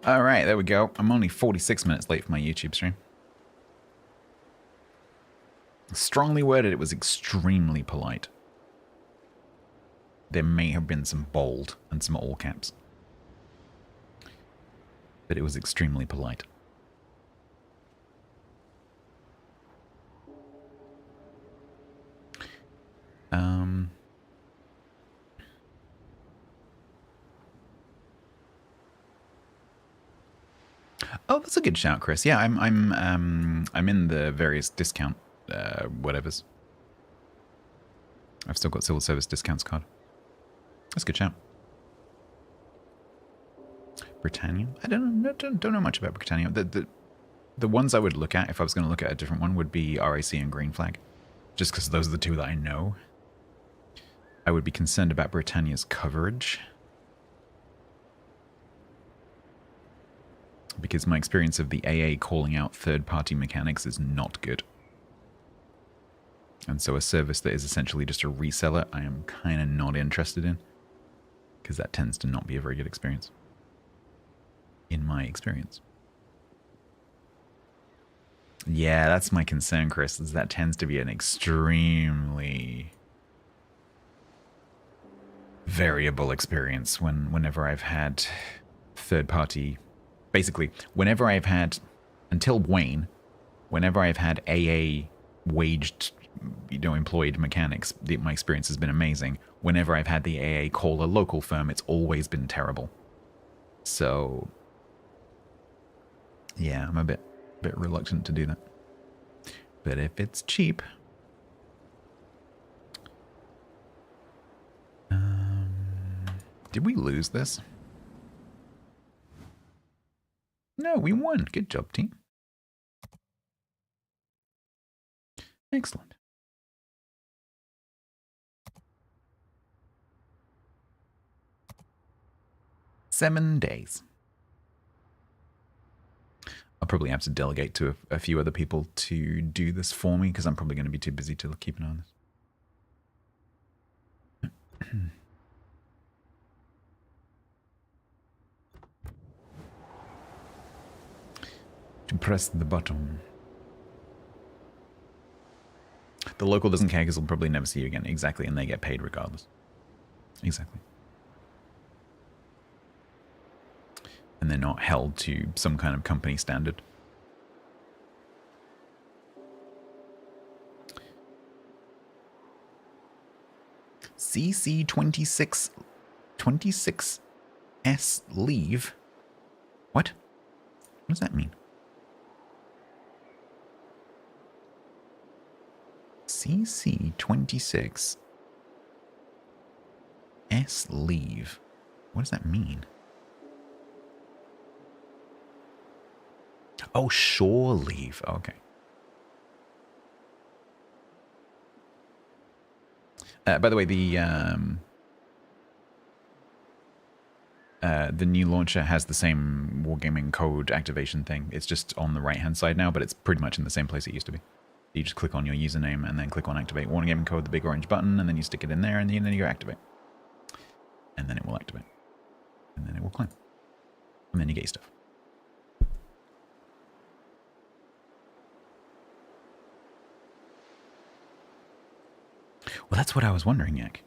Alright, there we go. I'm only 46 minutes late for my YouTube stream. Strongly worded, it was extremely polite. There may have been some bold and some all caps. But it was extremely polite. Oh, that's a good shout, Chris. Yeah, I'm in the various discount whatevers. I've still got civil service discounts card. That's a good shout. Britannia? I don't know much about Britannia. The ones I would look at if I was going to look at a different one would be RAC and Green Flag, just because those are the two that I know. I would be concerned about Britannia's coverage, because my experience of the AA calling out third-party mechanics is not good. And so a service that is essentially just a reseller, I am kind of not interested in, because that tends to not be a very good experience, in my experience. Yeah, that's my concern, Chris, is that tends to be an extremely variable experience whenever I've had third-party... Basically, whenever I've had... Until Wayne, whenever I've had AA waged, employed mechanics, my experience has been amazing. Whenever I've had the AA call a local firm, it's always been terrible. So... yeah, I'm a bit reluctant to do that. But if it's cheap... did we lose this? No, we won. Good job, team. Excellent. $7 days. I'll probably have to delegate to a few other people to do this for me, because I'm probably going to be too busy to keep an eye on this. To press the button. The local doesn't care because they'll probably never see you again. Exactly, and they get paid regardless. Exactly. And they're not held to some kind of company standard. CC 26S leave? What? What does that mean? CC 26S leave. What does that mean? Oh, shore leave. Okay. By the way, the new launcher has the same Wargaming code activation thing. It's just on the right-hand side now, but it's pretty much in the same place it used to be. You just click on your username and then click on activate Wargaming code, the big orange button, and then you stick it in there, and then you go activate. And then it will activate. And then it will claim. And then you get your stuff. Well, that's what I was wondering, Yak.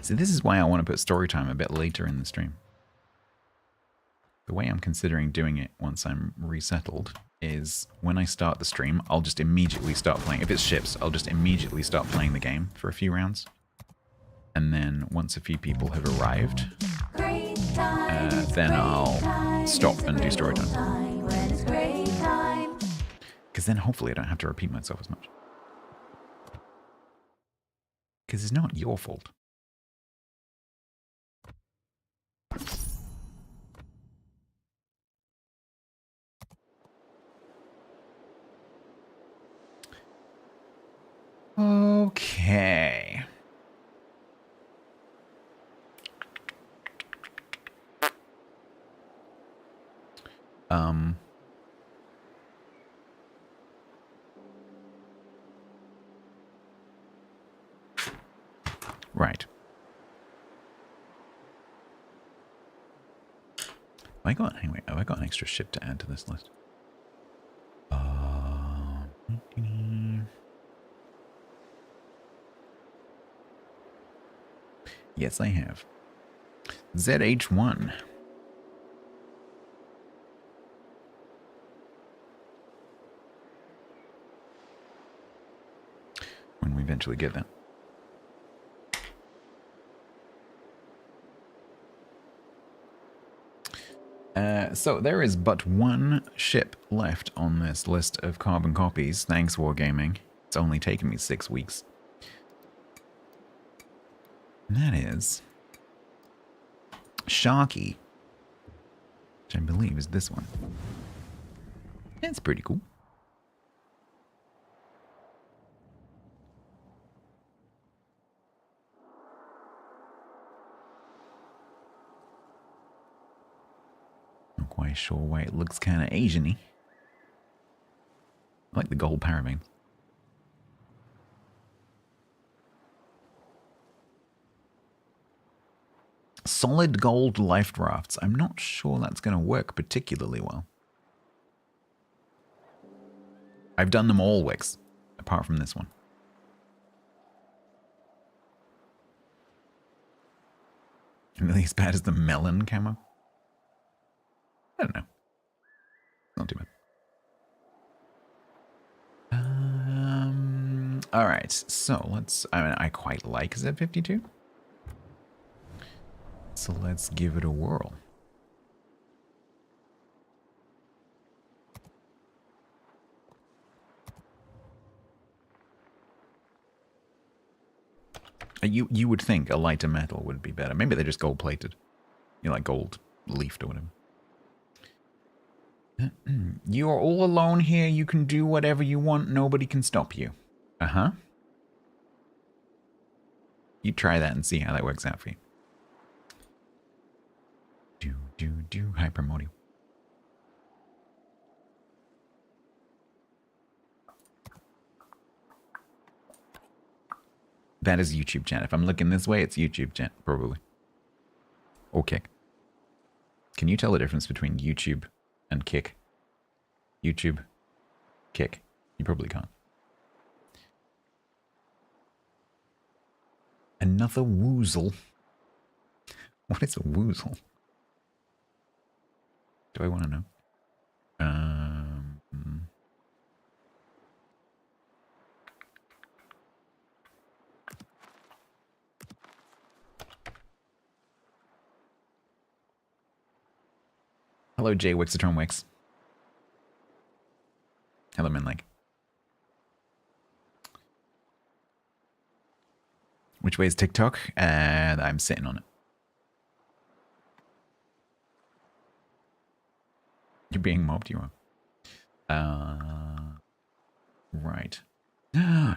So this is why I want to put story time a bit later in the stream. The way I'm considering doing it once I'm resettled is when I start the stream, I'll just immediately start playing. If it's ships, I'll just immediately start playing the game for a few rounds. And then once a few people have arrived, then I'll stop and do story time. Because then hopefully I don't have to repeat myself as much. Because it's not your fault. Okay. Right. Anyway, have I got an extra ship to add to this list? Yes, I have. ZH1. When we eventually get that. So there is but one ship left on this list of carbon copies. Thanks, Wargaming. It's only taken me 6 weeks. And that is Sharky, which I believe is this one. It's pretty cool. Not quite sure why it looks kind of Asian-y. I like the gold parabeam. Solid gold life drafts. I'm not sure that's going to work particularly well. I've done them all wicks, apart from this one. Really as bad as the melon camo? I don't know. Not too bad. Alright, so let's... I quite like Z52. So let's give it a whirl. You would think a lighter metal would be better. Maybe they're just gold plated. You know, like gold leafed or whatever. You're all alone here. You can do whatever you want. Nobody can stop you. Uh-huh. You try that and see how that works out for you. Do hypermodal. That is YouTube chat. If I'm looking this way, it's YouTube chat, probably. Or Kick. Can you tell the difference between YouTube and Kick? YouTube, Kick. You probably can't. Another woozle. What is a woozle? Do I want to know? Hello, J Wixatron Wix. Hello, Minlake. Which way is TikTok? I'm sitting on it. You're being mobbed, you are. Right.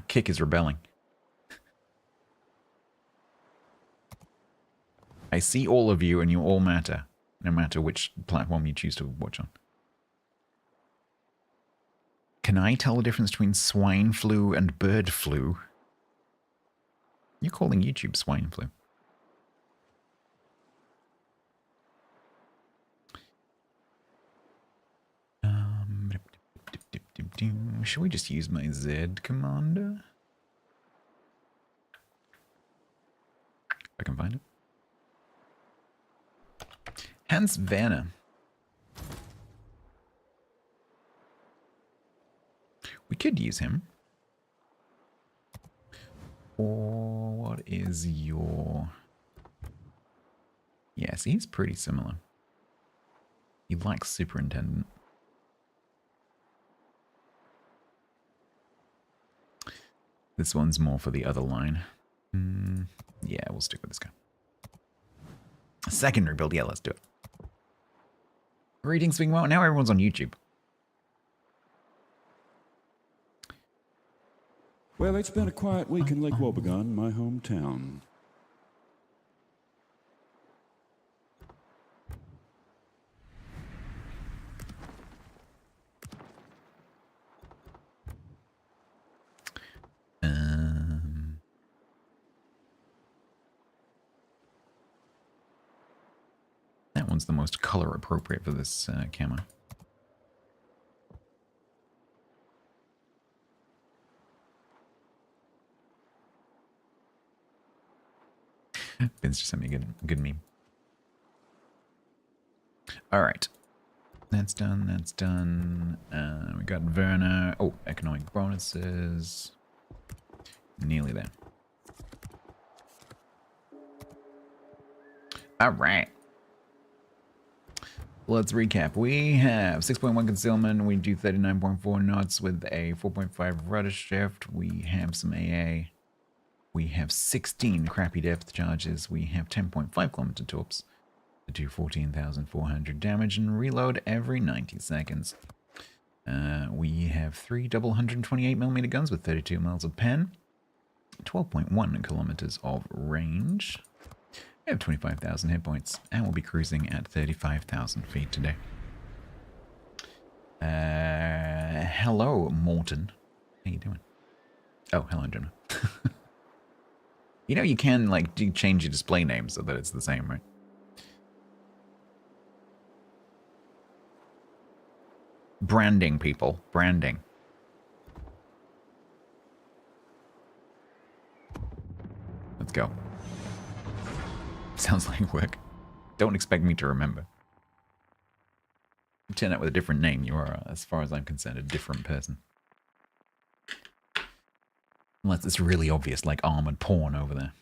Kick is rebelling. I see all of you and you all matter, no matter which platform you choose to watch on. Can I tell the difference between swine flu and bird flu? You're calling YouTube swine flu. Should we just use my Z commander? If I can find it. Hans Werner. We could use him. Or what is your... Yes, he's pretty similar. He likes Superintendent. This one's more for the other line. Yeah, we'll stick with this guy. Secondary build, yeah, let's do it. Greetings, Swing Well. Now everyone's on YouTube. Well, it's been a quiet week in Lake Wobegon, my hometown. one's the most color appropriate for this camo. Vince just sent me a good meme. Alright. That's done, that's done. We got Werner. Oh, economic bonuses. Nearly there. Alright. Let's recap. We have 6.1 concealment. We do 39.4 knots with a 4.5 rudder shift. We have some AA. We have 16 crappy depth charges. We have 10.5 kilometer torps to do 14,400 damage and reload every 90 seconds. We have 3 double 128mm guns with 32 mils of pen, 12.1 kilometers of range. We have 25,000 hit points, and we'll be cruising at 35,000 feet today. Hello, Morton. How you doing? Oh, hello, Jonah. You know, you can, like, change your display name so that it's the same, right? Branding, people. Branding. Let's go. Sounds like work. Don't expect me to remember. You turn out with a different name, you are, as far as I'm concerned, a different person. Unless it's really obvious, like armored porn over there.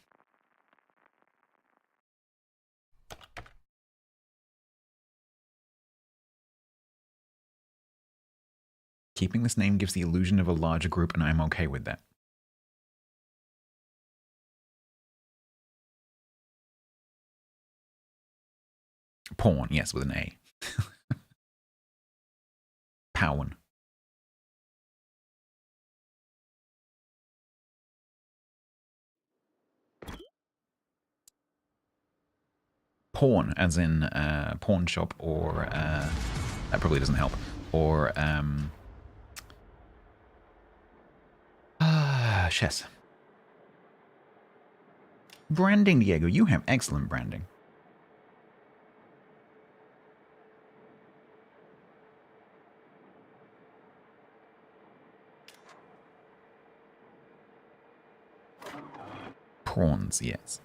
Keeping this name gives the illusion of a larger group, and I'm okay with that. Porn, yes, with an A. Powen. Porn, as in pawn shop, or that probably doesn't help. Or chess. Branding, Diego. You have excellent branding. Prawns, yes.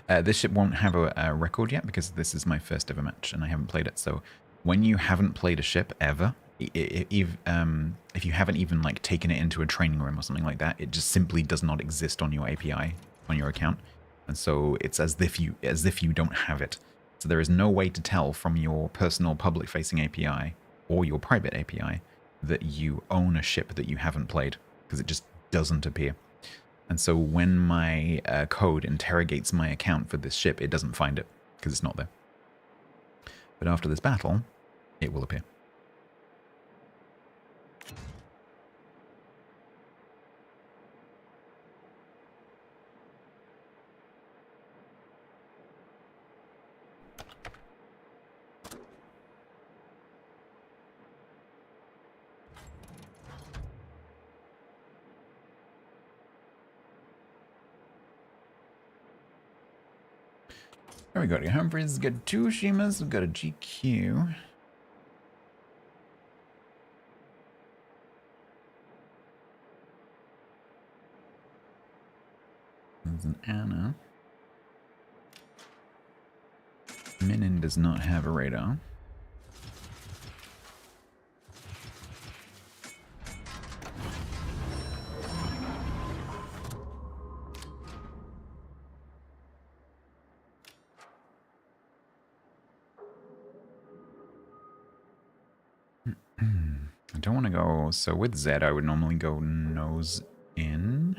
This ship won't have a record yet because this is my first ever match and I haven't played it. So when you haven't played a ship ever, if you haven't even like taken it into a training room or something like that, it just simply does not exist on your API on your account, and so it's as if you don't have it. So there is no way to tell from your personal public-facing API or your private API that you own a ship that you haven't played, because it just doesn't appear. And so when my code interrogates my account for this ship, it doesn't find it because it's not there. But after this battle, it will appear. There we go. Humphreys got 2 Shimas. We've got a GQ. There's an Anna. Minin does not have a radar. I don't want to go... So with Z, I would normally go nose in.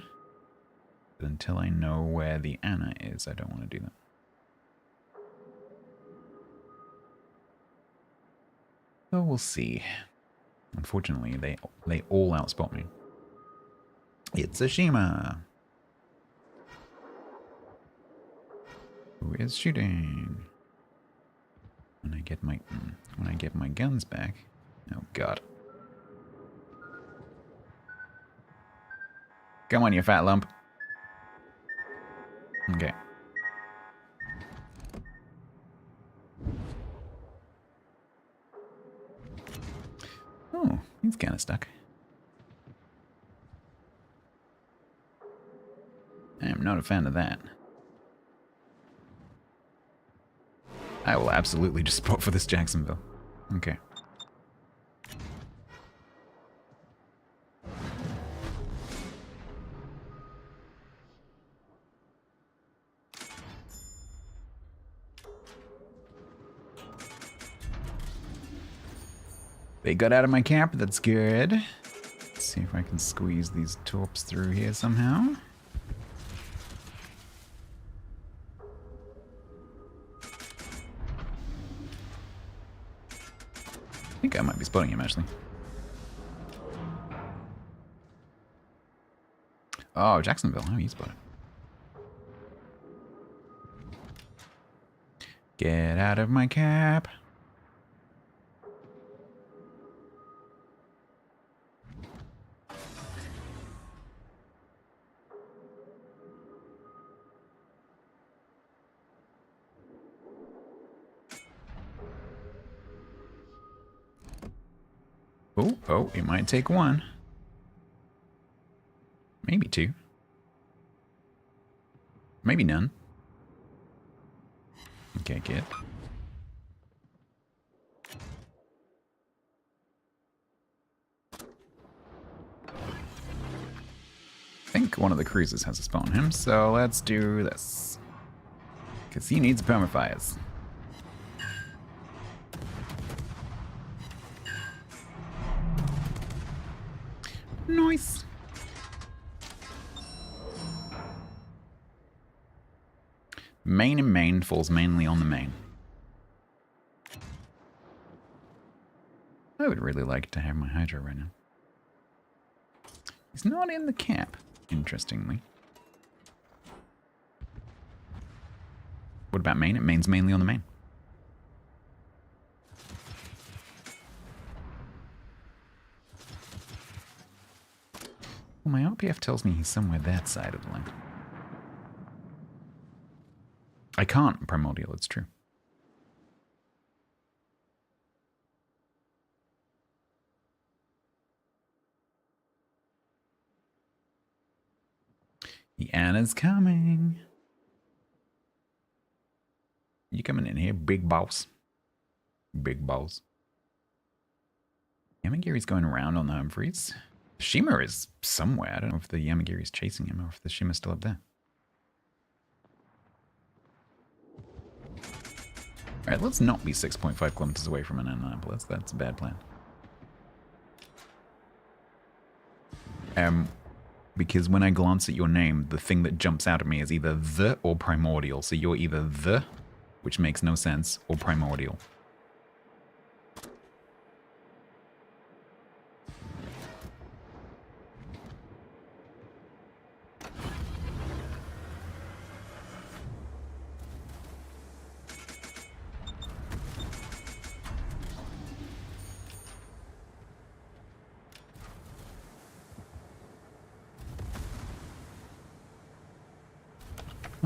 But until I know where the Anna is, I don't want to do that. So we'll see. Unfortunately, they all outspot me. It's a Shima. Who is shooting? When I get my guns back. Oh God. Come on, you fat lump. Okay. Oh, he's kind of stuck. I am not a fan of that. I will absolutely just spot for this Jacksonville. Okay. They got out of my camp, that's good. Let's see if I can squeeze these torps through here somehow. I think I might be spotting him, actually. Oh, Jacksonville. Oh, he's spotted. Get out of my cap. Oh, it might take one. Maybe two. Maybe none. Okay, good. I think one of the cruisers has a spawn on him, so let's do this. Because he needs permafires. Nice. Main and main falls mainly on the main. I would really like to have my Hydra right now. He's not in the cap, interestingly. What about main? It main's mainly on the main. Well, my RPF tells me he's somewhere that side of the line. I can't primordial, it's true. The Anna's coming. You coming in here, big boss? Big boss. Yamagiri's going around on the Humphreys. Shima is somewhere. I don't know if the Yamagiri's chasing him or if the Shima's still up there. Alright, let's not be 6.5 kilometers away from an Annapolis. That's a bad plan. Because when I glance at your name, the thing that jumps out at me is either the or primordial. So you're either the, which makes no sense, or primordial.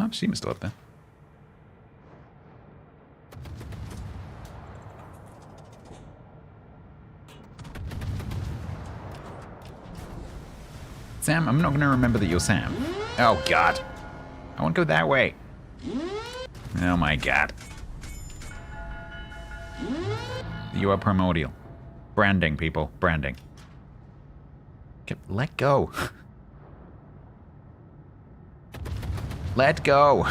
Oh, Shima's still up there. Sam, I'm not going to remember that you're Sam. Oh, God. I won't go that way. Oh, my God. You are primordial. Branding, people. Branding. Let go. Let go.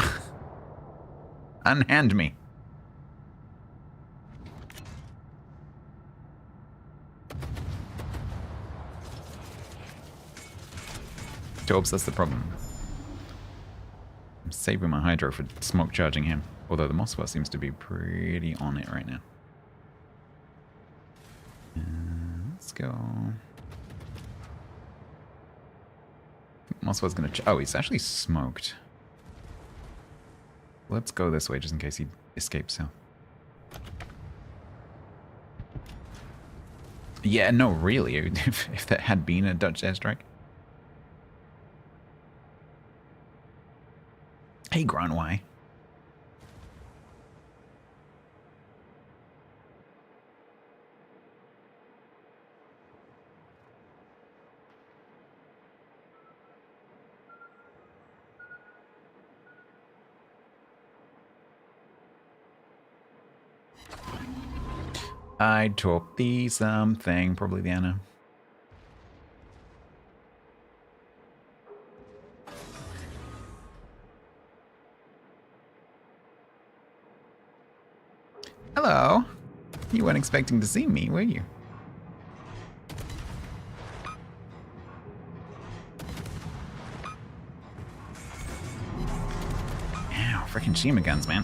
Unhand me. Torps, that's the problem. I'm saving my Hydro for smoke charging him. Although the Mosswell seems to be pretty on it right now. Let's go. Mosswell's gonna... oh, he's actually smoked. Let's go this way just in case he escapes south. Yeah, no, really. If that had been a Dutch airstrike. Hey, Granway. I taught thee something, probably the Anna. Hello. You weren't expecting to see me, were you? Ow, freaking Shima guns, man.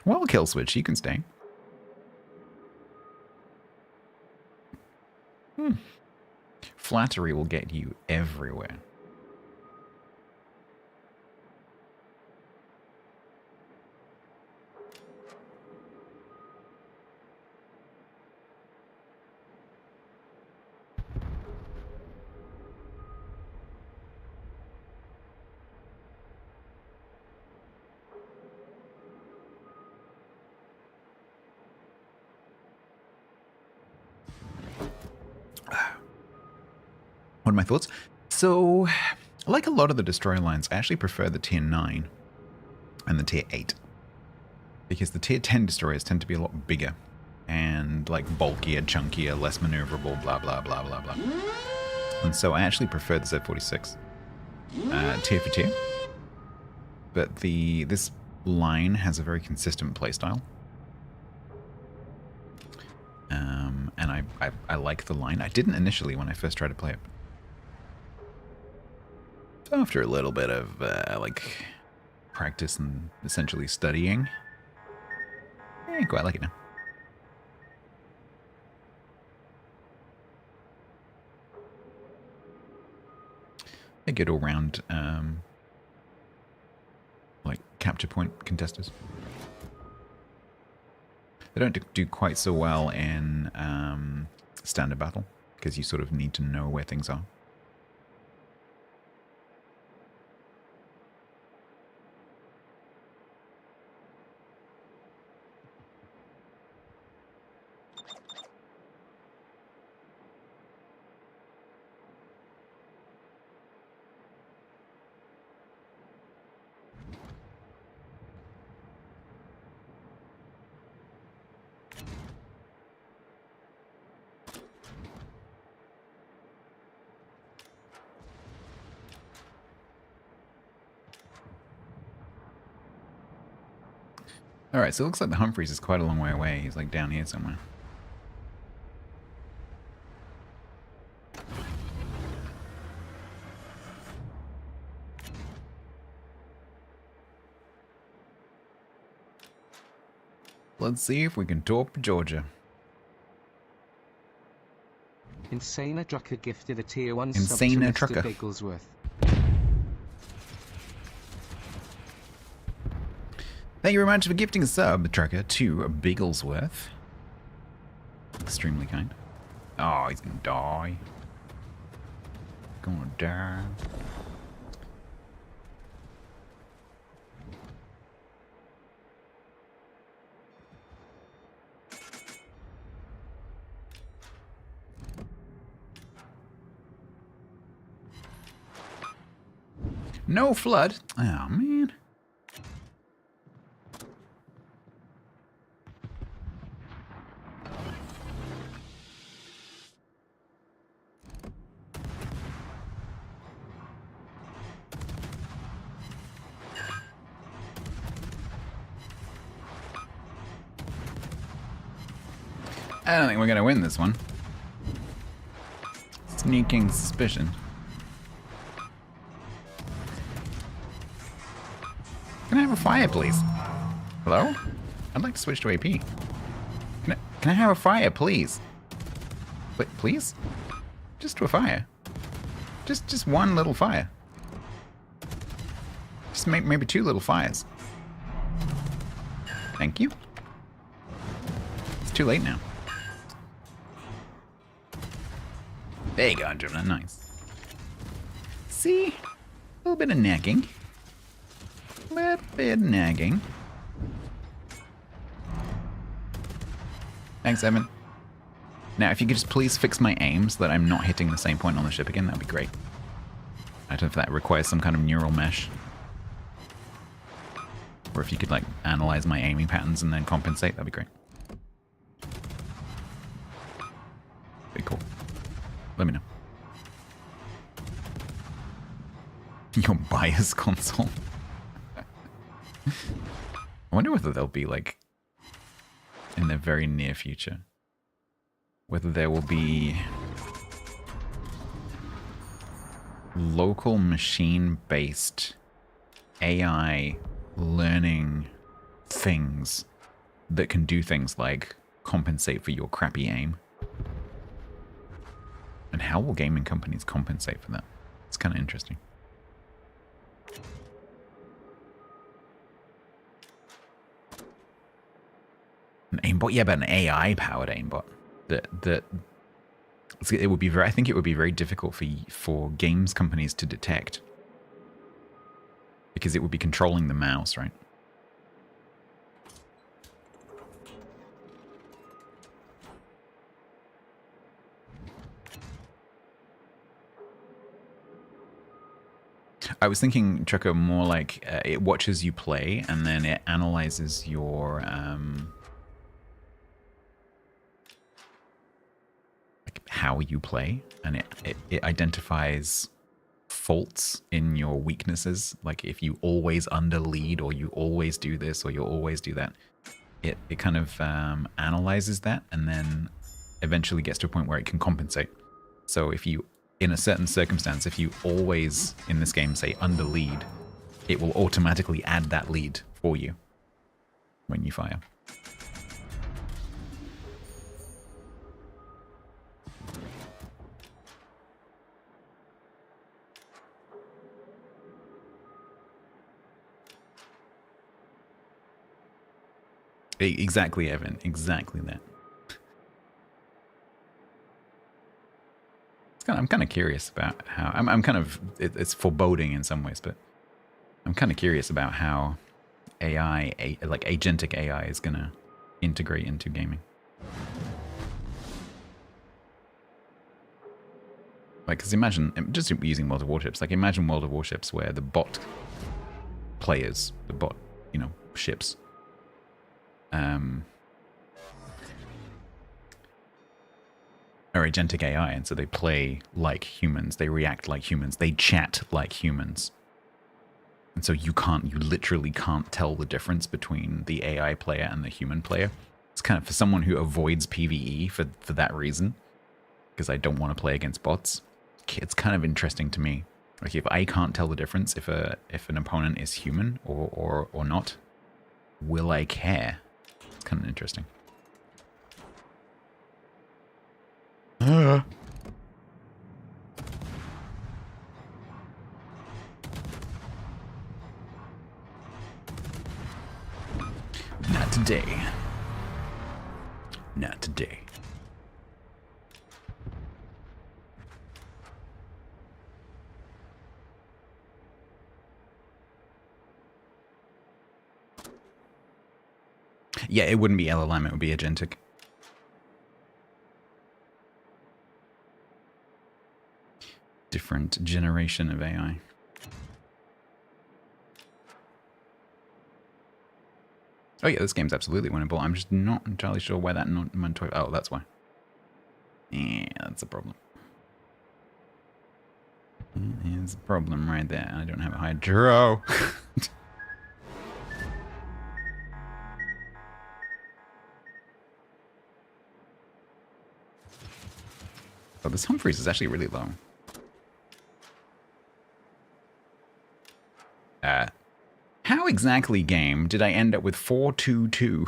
Well, kill switch, you can stay. Flattery will get you everywhere. What are my thoughts? So, like a lot of the destroyer lines, I actually prefer the tier 9 and the tier 8. Because the tier 10 destroyers tend to be a lot bigger and like bulkier, chunkier, less maneuverable, blah, blah, blah, blah, blah. And so I actually prefer the Z46 tier for tier. But this line has a very consistent playstyle. And I like the line. I didn't initially when I first tried to play it. After a little bit of like practice and essentially studying, I quite like it now. A good all-round like capture point contesters. They don't do quite so well in standard battle because you sort of need to know where things are. Alright, so it looks like the Humphreys is quite a long way away. He's like down here somewhere. Let's see if we can torp Georgia. Insana Trucker gifted a tier 1 Insana sub to Mr. Trucker. Bigglesworth. Thank you very much for gifting a sub, Trucker, to Bigglesworth. Extremely kind. Oh, he's gonna die. Gonna die. No flood. Oh, man. I don't think we're going to win this one. Sneaking suspicion. Can I have a fire, please? Hello? I'd like to switch to AP. Can I have a fire, please? Wait, please? Just to a fire. Just one little fire. Just maybe 2 little fires. Thank you. It's too late now. There you go, Andromeda. Nice. See? A little bit of nagging. A little bit of nagging. Thanks, Evan. Now, if you could just please fix my aim so that I'm not hitting the same point on the ship again, that'd be great. I don't know if that requires some kind of neural mesh. Or if you could, like, analyze my aiming patterns and then compensate, that'd be great. Be cool. Let me know. Your bias console. I wonder whether they'll be, like, in the very near future. Whether there will be local machine-based AI learning things that can do things like compensate for your crappy aim. And how will gaming companies compensate for that? It's kind of interesting. An aimbot? Yeah, but an AI-powered aimbot. It would be very, I think it would be very difficult for games companies to detect. Because it would be controlling the mouse, right? I was thinking, Trucker, more like it watches you play and then it analyzes your like how you play, and it identifies faults in your weaknesses. Like if you always under lead, or you always do this, or you always do that, it kind of analyzes that and then eventually gets to a point where it can compensate. So if you, in a certain circumstance, if you always in this game say under lead, it will automatically add that lead for you when you fire. Exactly, Evan. Exactly that. I'm kind of curious about how... I'm kind of... It's foreboding in some ways, but I'm kind of curious about how AI, like agentic AI, is going to integrate into gaming. Like, because imagine... Just using World of Warships. Like, imagine World of Warships where the bot players, the bot, you know, ships... are agentic AI, and so they play like humans, they react like humans, they chat like humans. And so you literally can't tell the difference between the AI player and the human player. It's kind of for someone who avoids PvE for that reason, because I don't want to play against bots. It's kind of interesting to me. Like if I can't tell the difference if an opponent is human or not, will I care? It's kind of interesting. Not today. Not today. Yeah, it wouldn't be LLM, it would be agentic. Different generation of AI. Oh yeah, this game's absolutely winnable. I'm just not entirely sure why that oh, that's why. Yeah, that's a problem. It's a problem right there. I don't have a hydro. Oh, this Humphreys is actually really low. How exactly, game, did I end up with 422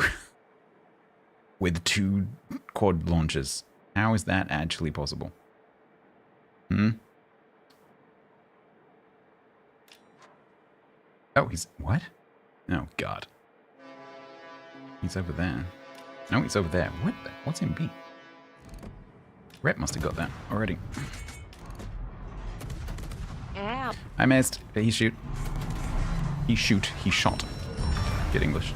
with 2 quad launches? How is that actually possible? Oh, he's... What? Oh, God. He's over there. No, he's over there. What the... What's in B? Rep must have got that already. Ow. I missed. Did he shoot? He shot. Good English.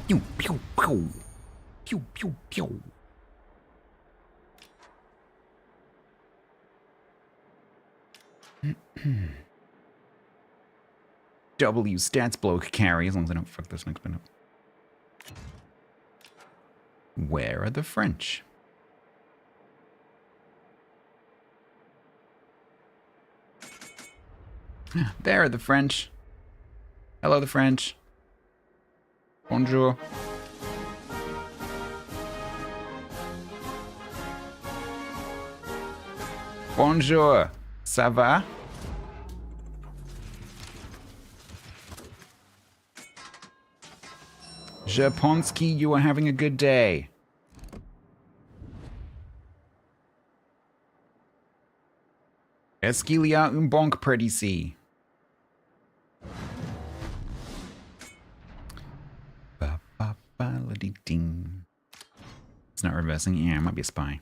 Pew, pew, pew. Pew, pew, pew. W StatsBloke carry, as long as I don't fuck this next bit up. Where are the French? There are the French. Hello, the French. Bonjour. Bonjour. Ça va? Je pense que you are having a good day. Est-ce qu'il y a une banque près d'ici? It's not reversing. Yeah, it might be a spy.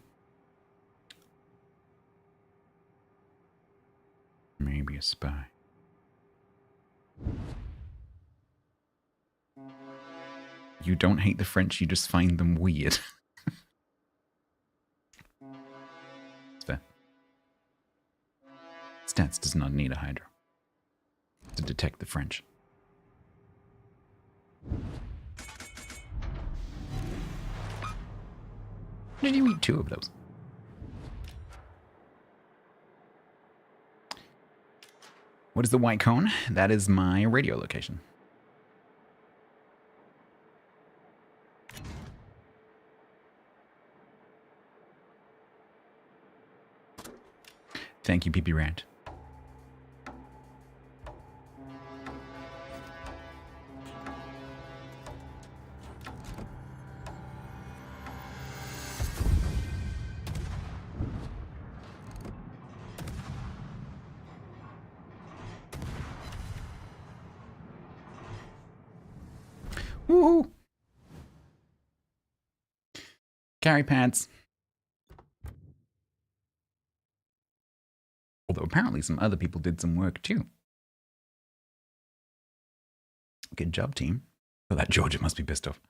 Maybe a spy. You don't hate the French, you just find them weird. It's fair. Stats does not need a Hydra to detect the French. Did you eat 2 of those? What is the white cone? That is my radio location. Thank you, PP Rant. Woohoo! Carry pants. Although apparently some other people did some work too. Good job, team. Oh, that Georgia must be pissed off.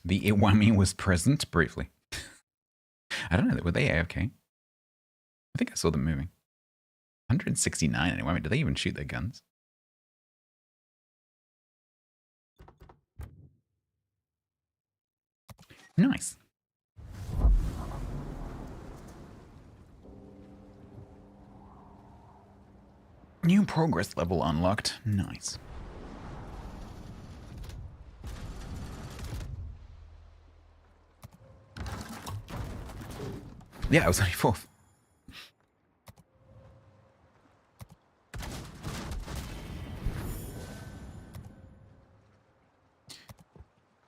The Iwami was present briefly. I don't know, were they AFK? I think I saw them moving. 169 Iwami, do they even shoot their guns? Nice. New progress level unlocked. Nice. Yeah, I was only 4th.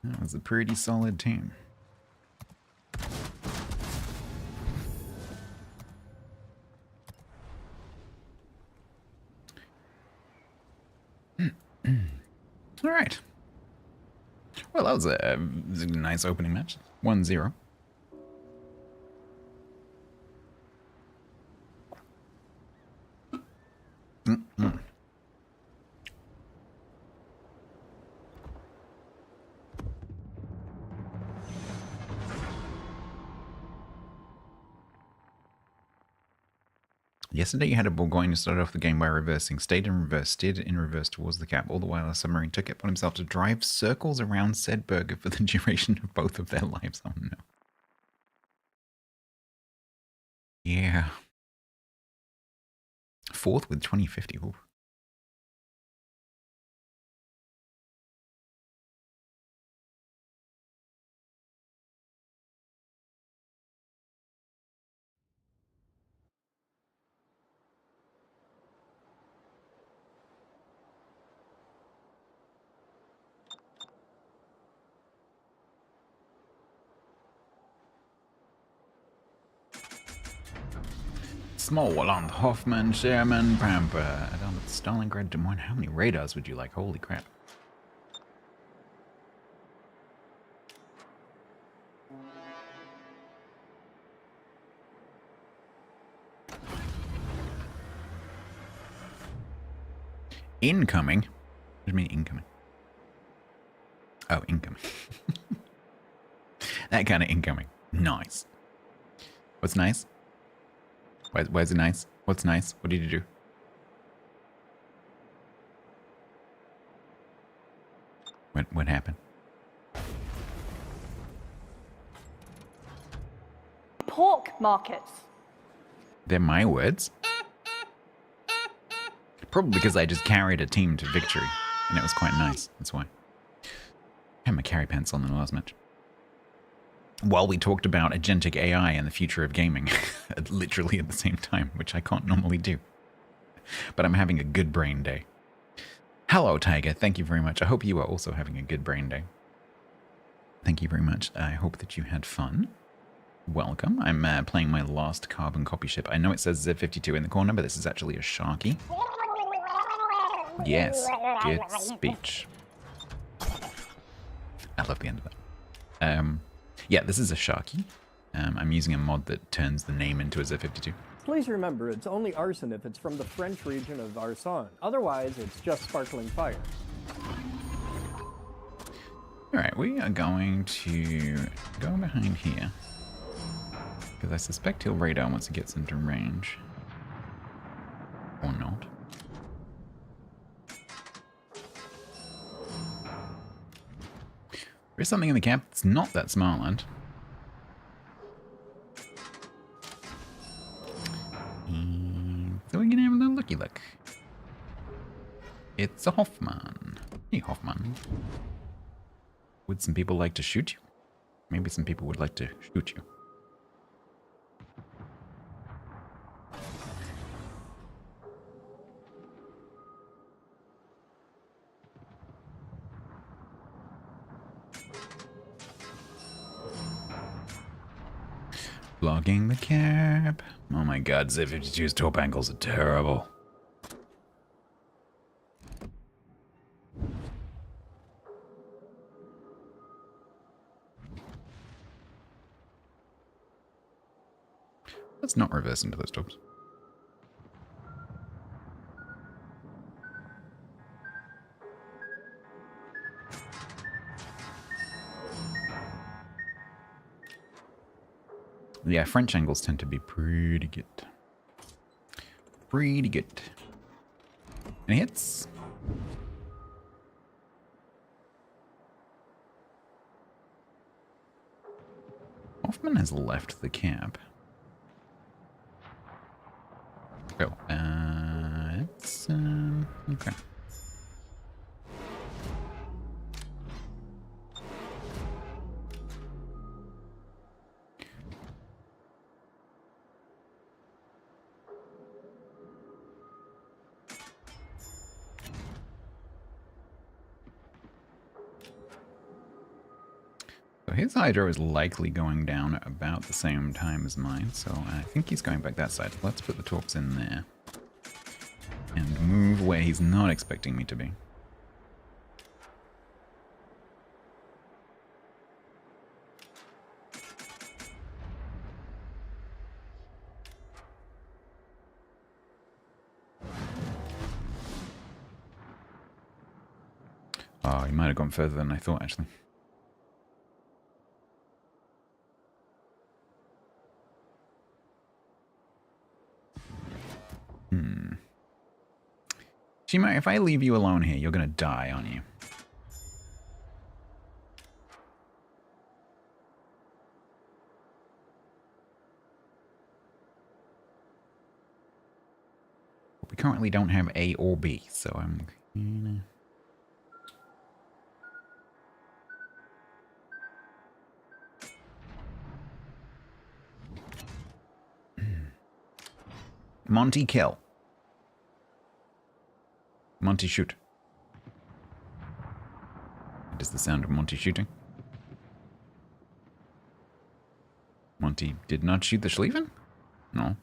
That was a pretty solid team. All right. Well, that was a nice opening match. 1-0. Yesterday you had a Bourgogne who started off the game by reversing, stayed in reverse, steered in reverse towards the cap, all the while a submarine took it upon himself to drive circles around said burger for the duration of both of their lives. Oh no. Yeah. 4th with 2050. Ooh. Smallland, Hoffman, Sherman, Pamper, down at Stalingrad, Des Moines. How many radars would you like? Holy crap. Incoming? What do you mean incoming? Oh, incoming. That kind of incoming. Nice. What's nice? Where's it nice? What's nice? What did you do? What happened? Pork markets. They're my words? Probably because I just carried a team to victory, and it was quite nice. That's why. I had my carry pants on in the last match. While we talked about agentic AI and the future of gaming, literally at the same time, which I can't normally do. But I'm having a good brain day. Hello, Tiger. Thank you very much. I hope you are also having a good brain day. Thank you very much. I hope that you had fun. Welcome. I'm playing my last carbon copy ship. I know it says Z52 in the corner, but this is actually a Sharky. Yes, good speech. I love the end of that. Yeah, this is a Sharky. I'm using a mod that turns the name into a Z52. Please remember, it's only arson if it's from the French region of Arson. Otherwise, it's just sparkling fire. Alright, we are going to go behind here. Because I suspect he'll radar once he gets into range. Or not. There is something in the camp that's not that Smartland. So we're gonna have a little looky look. It's a Hoffman. Hey, Hoffman. Would some people like to shoot you? Maybe some people would like to shoot you. Blocking the cab. Oh my god, Z52's top angles are terrible. Let's not reverse into those tops. Yeah, French angles tend to be pretty good. Pretty good. Any hits? Hoffman has left the camp. Oh, it's, okay. So his hydro is likely going down about the same time as mine, so I think he's going back that side. Let's put the torps in there. And move where he's not expecting me to be. Oh, he might have gone further than I thought, actually. Shima, if I leave you alone here, you're gonna die, aren't you? We currently don't have A or B, so I'm gonna... Monty kill. Monty shoot. That is the sound of Monty shooting. Monty did not shoot the Schlieffen? No.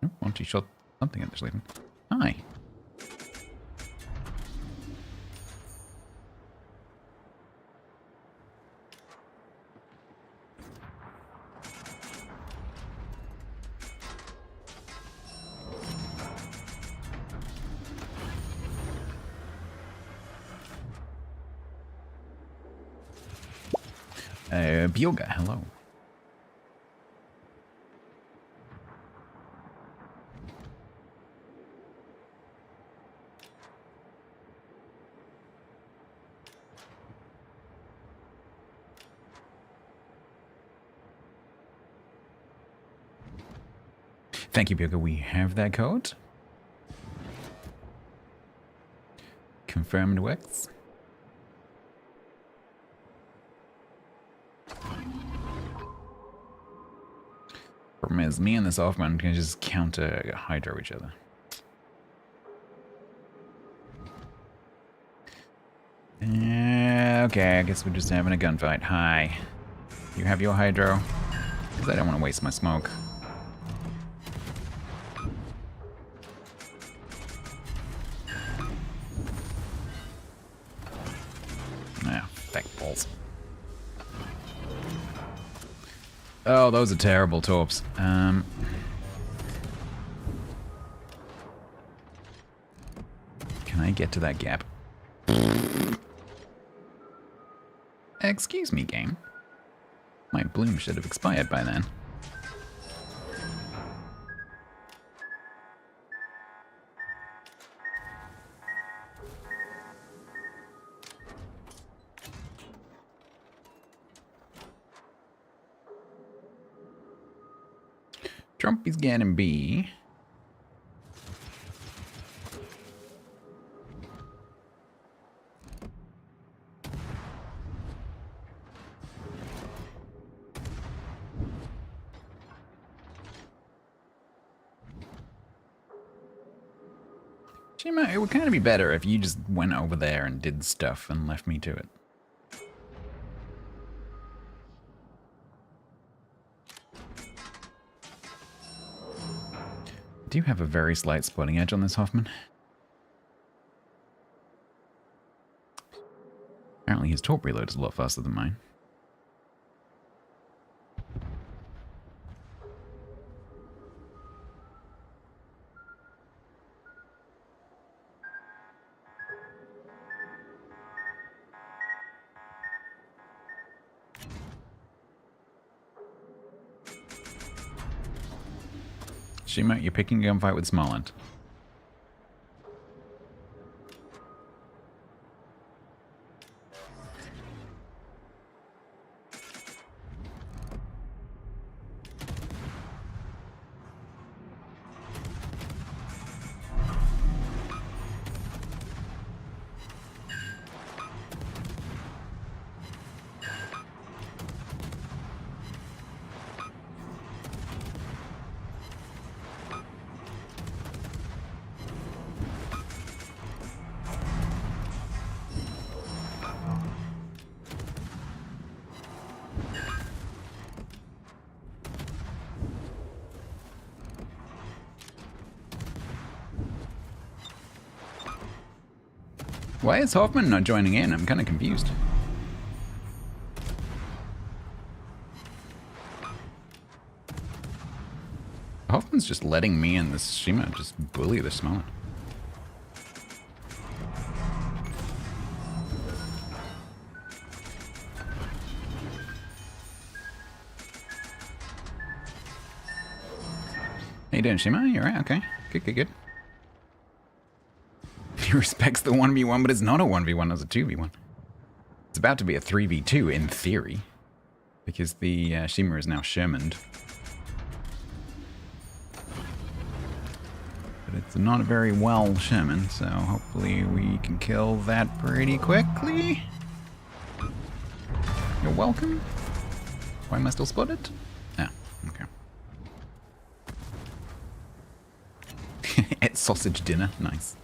No, Monty shot something at the Schlieffen. Hi. Byoga, hello. Thank you, Byoga. We have that code. Confirmed works. Problem is, me and this Offman can just counter Hydro each other. Okay, I guess we're just having a gunfight. Hi. You have your Hydro? Because I don't want to waste my smoke. Ah, feck balls. Oh, those are terrible torps. Can I get to that gap? Excuse me, game. My bloom should have expired by then. Trumpy's getting B. Shima, it would kind of be better if you just went over there and did stuff and left me to it. Do you have a very slight spotting edge on this Hoffman? Apparently his torp reload is a lot faster than mine. Shima, you're picking a gunfight with Smollett. Why is Hoffman not joining in? I'm kind of confused. Hoffman's just letting me and this Shima just bully the Smollett. How you doing, Shima? You alright? Okay. Good, good, good. He respects the 1v1, but it's not a 1v1, it's a 2v1. It's about to be a 3v2 in theory, because the Shima is now Shermaned. But it's not very well Sherman, so hopefully we can kill that pretty quickly. You're welcome. Why am I still spotted? Ah, okay. At sausage dinner, nice.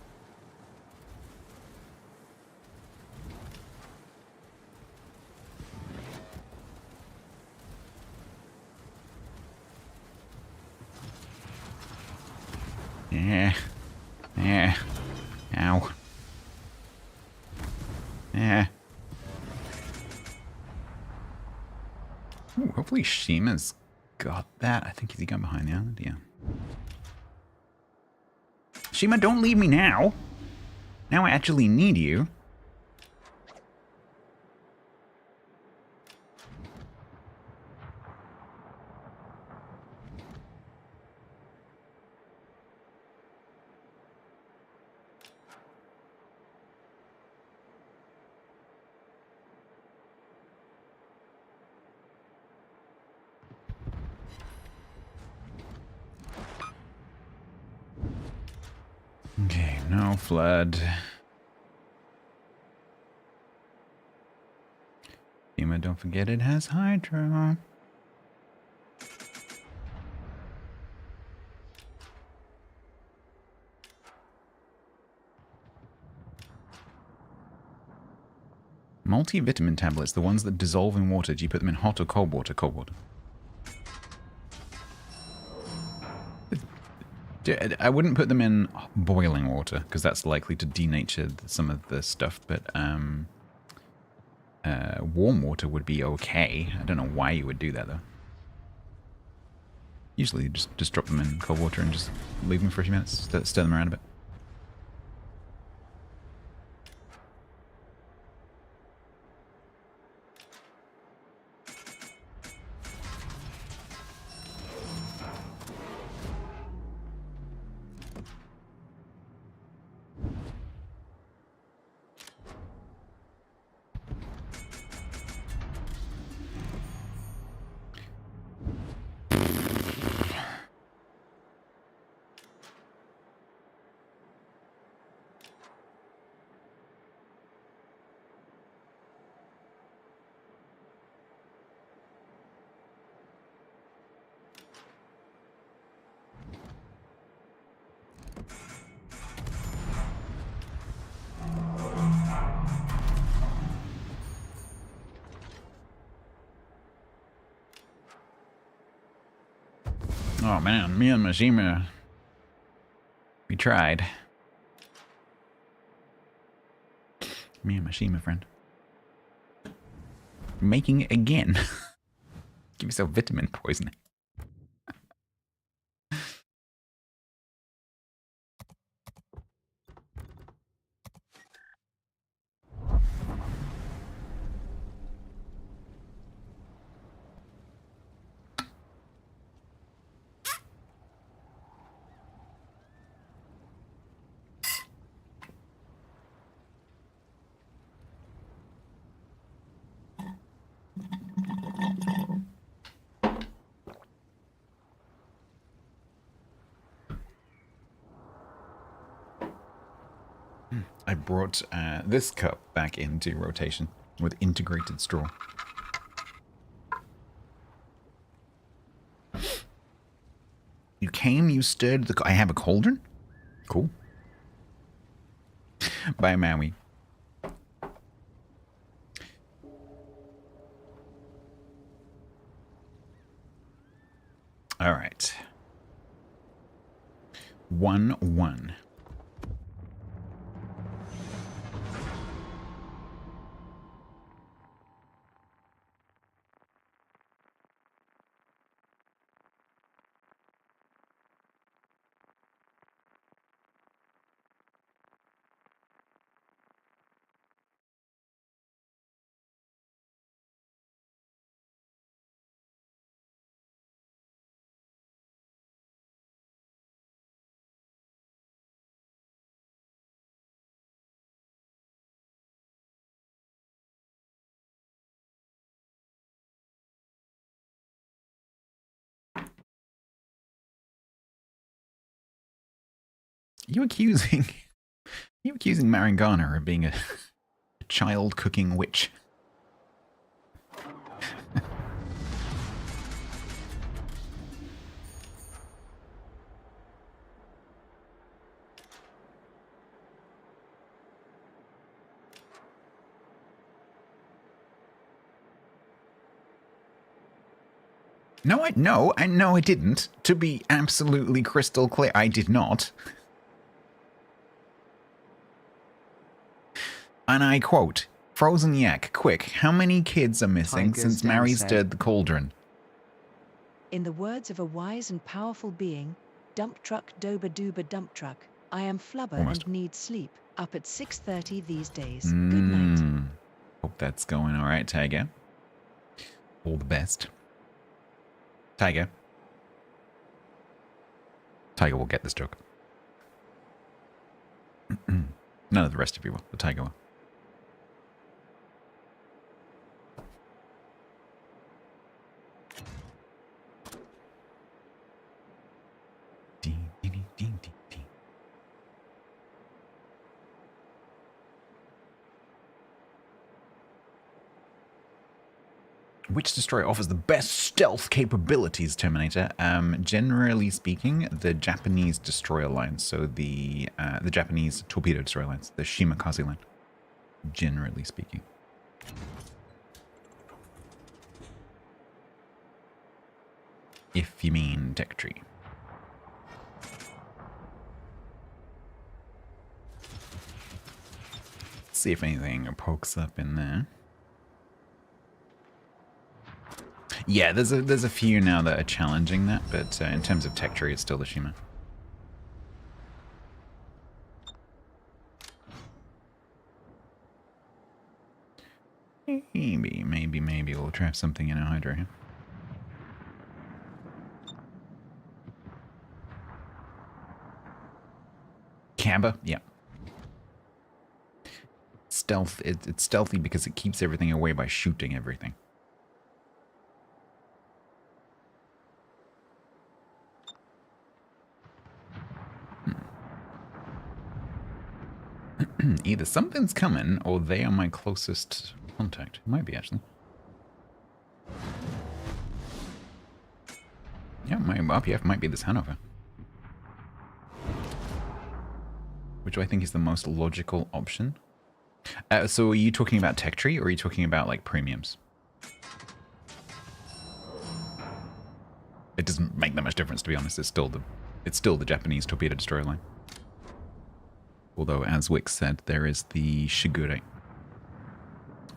Yeah. Yeah. Ow. Yeah. Ooh, hopefully Shima's got that. I think he's gone behind the island, yeah. Shima, don't leave me now. Now I actually need you. Okay, no flood. FEMA, don't forget it has hydro. Multivitamin tablets, the ones that dissolve in water. Do you put them in hot or cold water? Cold water. I wouldn't put them in boiling water because that's likely to denature some of the stuff, but warm water would be okay. I don't know why you would do that though. Usually you just drop them in cold water and just leave them for a few minutes, stir them around a bit. Oh man, me and Mashima, we tried. Me and Mashima, friend. Making it again. Give yourself vitamin poisoning. I brought this cup back into rotation with integrated straw. You came, you stirred the... I have a cauldron? Cool. Bye, Maui. All right. 1-1. You accusing Marangana of being a child cooking witch? No, I didn't. To be absolutely crystal clear, I did not. And I quote, Frozen Yak, quick, how many kids are missing Tigers since Mary down stirred the cauldron? In the words of a wise and powerful being, dump truck doba dooba dump truck, I am flubber Almost. and need sleep, up at 6:30 these days. Good night. Hope that's going all right, Tiger. All the best. Tiger. Tiger will get this joke. None of the rest of you will. The Tiger will. Which destroyer offers the best stealth capabilities, Terminator? Generally speaking, the Japanese destroyer line. So the Japanese torpedo destroyer lines, the Shimakaze line. Generally speaking. If you mean tech tree. Let's see if anything pokes up in there. Yeah, there's a few now that are challenging that, but in terms of tech tree, it's still the Shima. Maybe we'll trap something in a Hydra here. Kaba, yeah. Stealth, it's stealthy because it keeps everything away by shooting everything. Either something's coming, or they are my closest contact. Might be, actually. Yeah, my RPF might be this Hanover. Which I think is the most logical option. So are you talking about tech tree, or are you talking about, like, premiums? It doesn't make that much difference, to be honest. It's still the Japanese torpedo destroyer line. Although, as Wick said, there is the Shigure,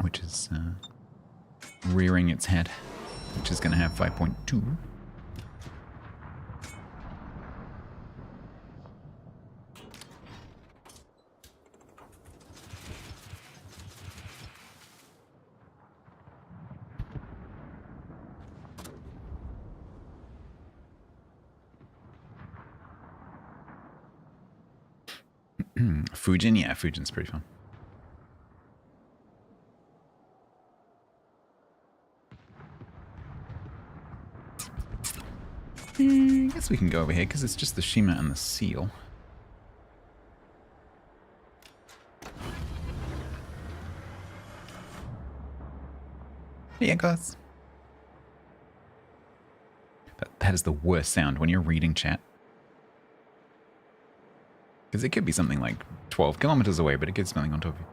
which is rearing its head, which is going to have 5.2. Fujin, yeah, Fujin's pretty fun. I guess we can go over here because it's just the Shima and the Seal. Yeah, guys. That is the worst sound when you're reading chat. Because it could be something like 12 kilometers away, but it gets something on top of you.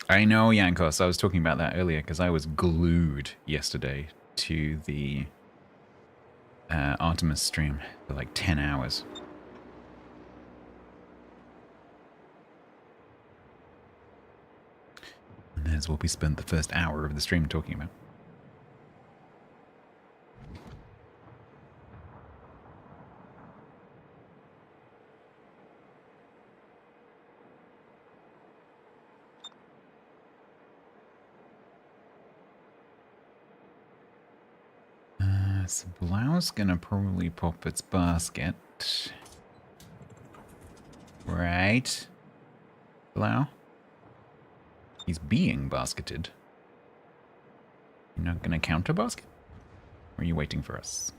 I know, Yankos. I was talking about that earlier because I was glued yesterday to the Artemis stream for like 10 hours. And there's what we spent the first hour of the stream talking about. So Blau's gonna probably pop its basket. Right? Blau? He's being basketed. You're not gonna counter basket? Or are you waiting for us?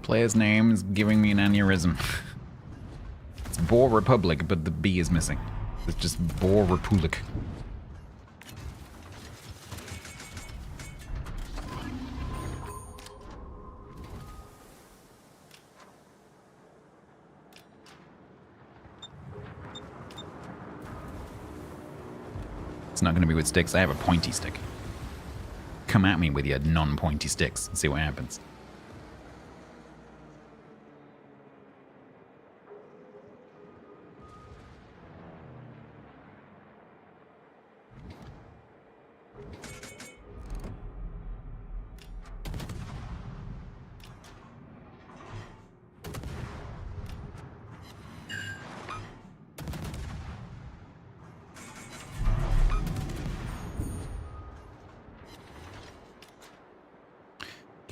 Player's name is giving me an aneurysm. It's Boar Republic, but the B is missing. It's just Boar Republic. It's not going to be with sticks. I have a pointy stick. Come at me with your non-pointy sticks and see what happens.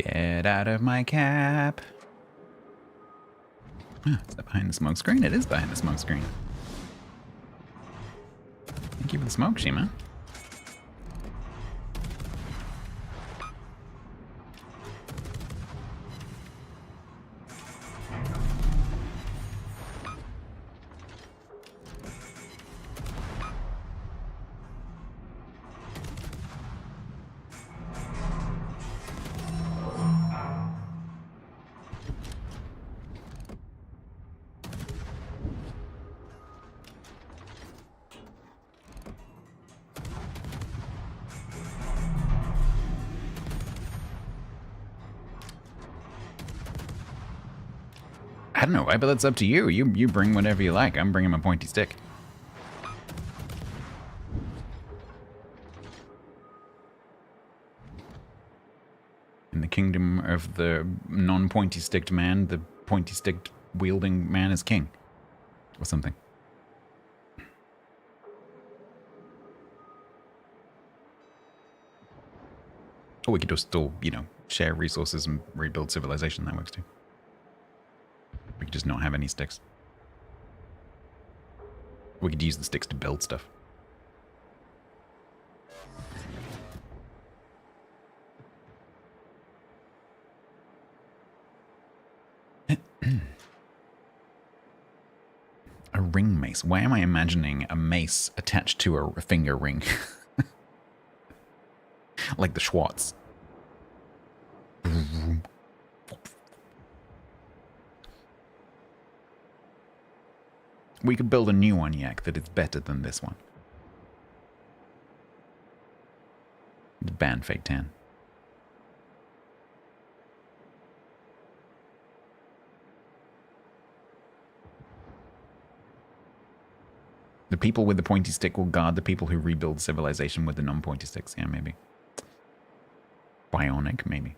Get out of my cap. Ah, is that behind the smoke screen? It is behind the smoke screen. Thank you for the smoke, Shima. I don't know why, but that's up to you. You bring whatever you like. I'm bringing my pointy stick. In the kingdom of the non-pointy sticked man, the pointy sticked wielding man is king. Or something. Or we could just still, you know, share resources and rebuild civilization. That works too. We could just not have any sticks. We could use the sticks to build stuff. A ring mace. Why am I imagining a mace attached to a finger ring? Like the Schwartz. We could build a new one, Yak, that is better than this one. Ban Fake Tan. The people with the pointy stick will guard the people who rebuild civilization with the non-pointy sticks. Yeah, maybe. Bionic, maybe.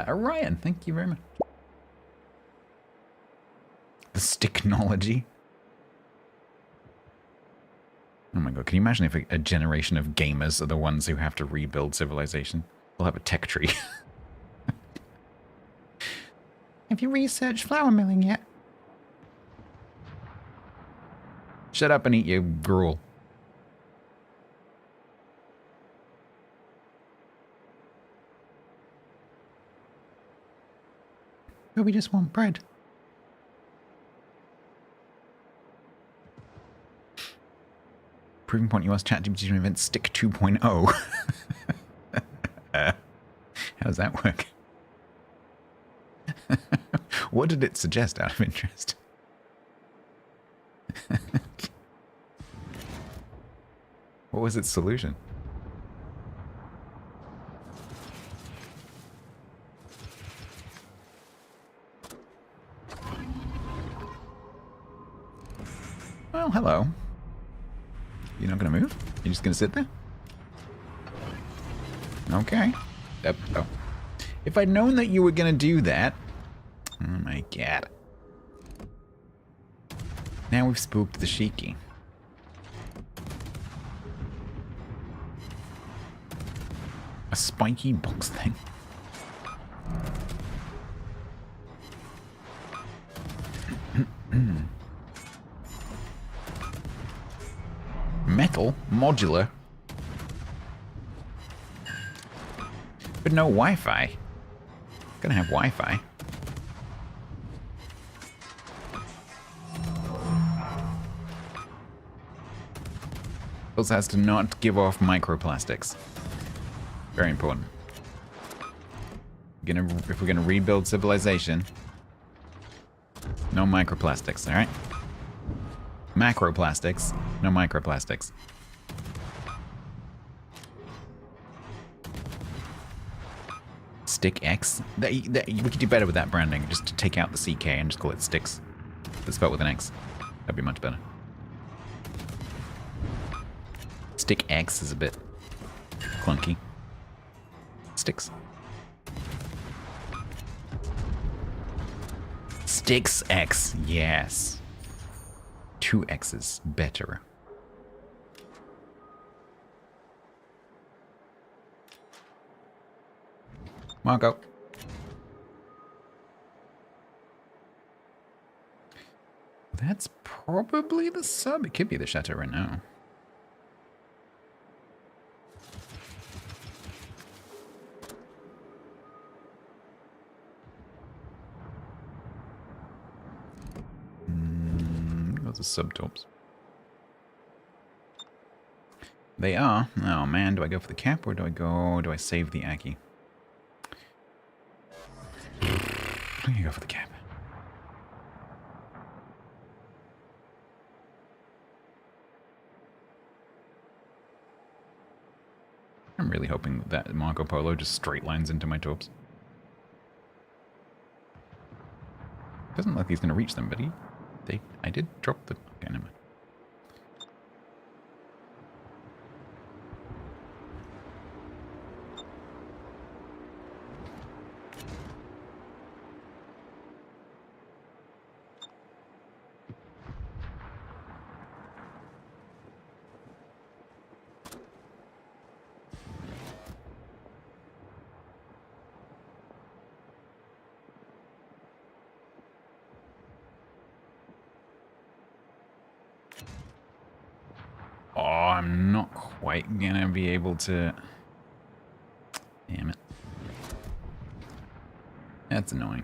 Orion, thank you very much. The sticknology. Oh my god, can you imagine if a generation of gamers are the ones who have to rebuild civilization? We'll have a tech tree. Have you researched flour milling yet? Shut up and eat your gruel. But we just want bread. Proving point you asked ChatGPT to invent Stick 2.0. How does that work? What did it suggest out of interest? What was its solution? Well, hello. You're not going to move? You're just going to sit there? Okay. Oh. If I'd known that you were going to do that... Oh my god. Now we've spooked the Shiki. A spiky box thing. Metal, modular, but no Wi-Fi. Gonna have Wi-Fi. Also has to not give off microplastics. Very important. If we're gonna rebuild civilization, no microplastics, all right? Macroplastics, no microplastics. Stick X. We could do better with that branding. Just to take out the CK and just call it Sticks. But spelled with an X. That'd be much better. Stick X is a bit clunky. Sticks. Sticks X, yes. 2 X's, better. Marco. That's probably the sub. It could be the Chateau Renault. Those are subtops. They are. Oh man, do I go for the cap or do I save the Aki? I'm gonna go for the cap. I'm really hoping that Marco Polo just straight lines into my torps. Doesn't look like he's gonna reach them, but I did drop the. Okay, never mind. Oh, I'm not quite gonna be able to... Damn it. That's annoying.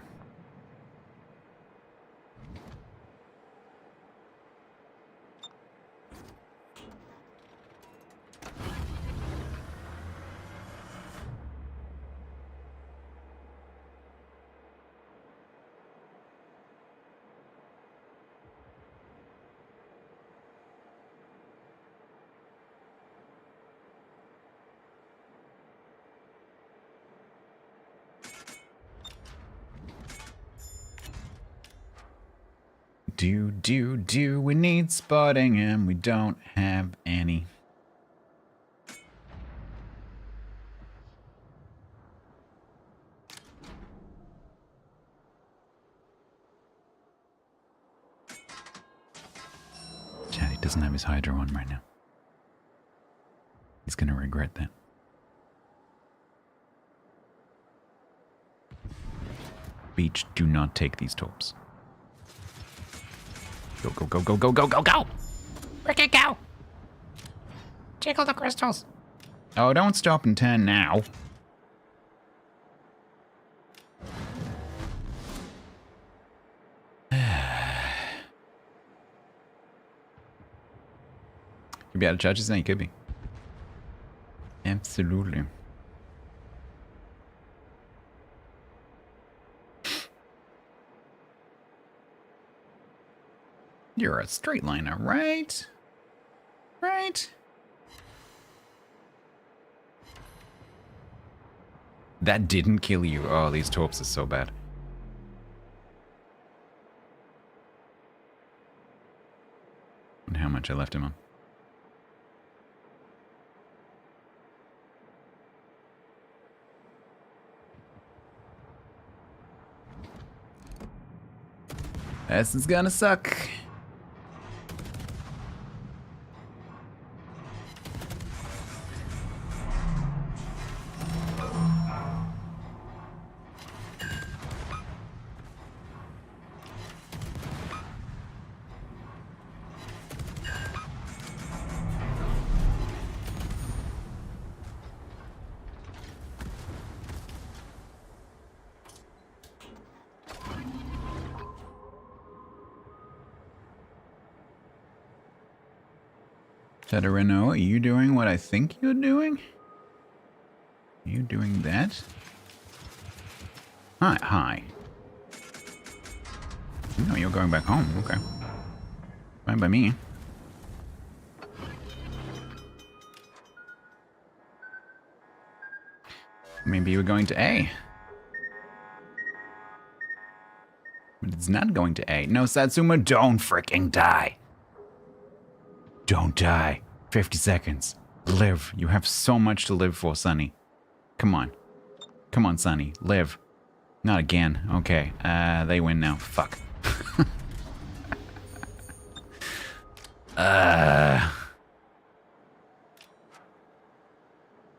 We need spotting and we don't have any. Chatty doesn't have his Hydra on right now. He's gonna regret that. Beach, do not take these torps. Go, go, go, go, go, go, go, go! Ricky, go! Jiggle the crystals. Oh, don't stop and turn now. Could be out of charges now, you could be. Absolutely. You're a straight liner, right? Right? That didn't kill you. Oh, these torps are so bad. And how much I left him on. This is gonna suck. Shadow Renault, are you doing what I think you're doing? Are you doing that? Hi, hi. No, you're going back home. Okay. Fine by me. Maybe you were going to A. But it's not going to A. No, Satsuma, don't freaking die. Don't die. 50 seconds. Live. You have so much to live for, Sonny. Come on. Come on, Sonny. Live. Not again. Okay. They win now. Fuck.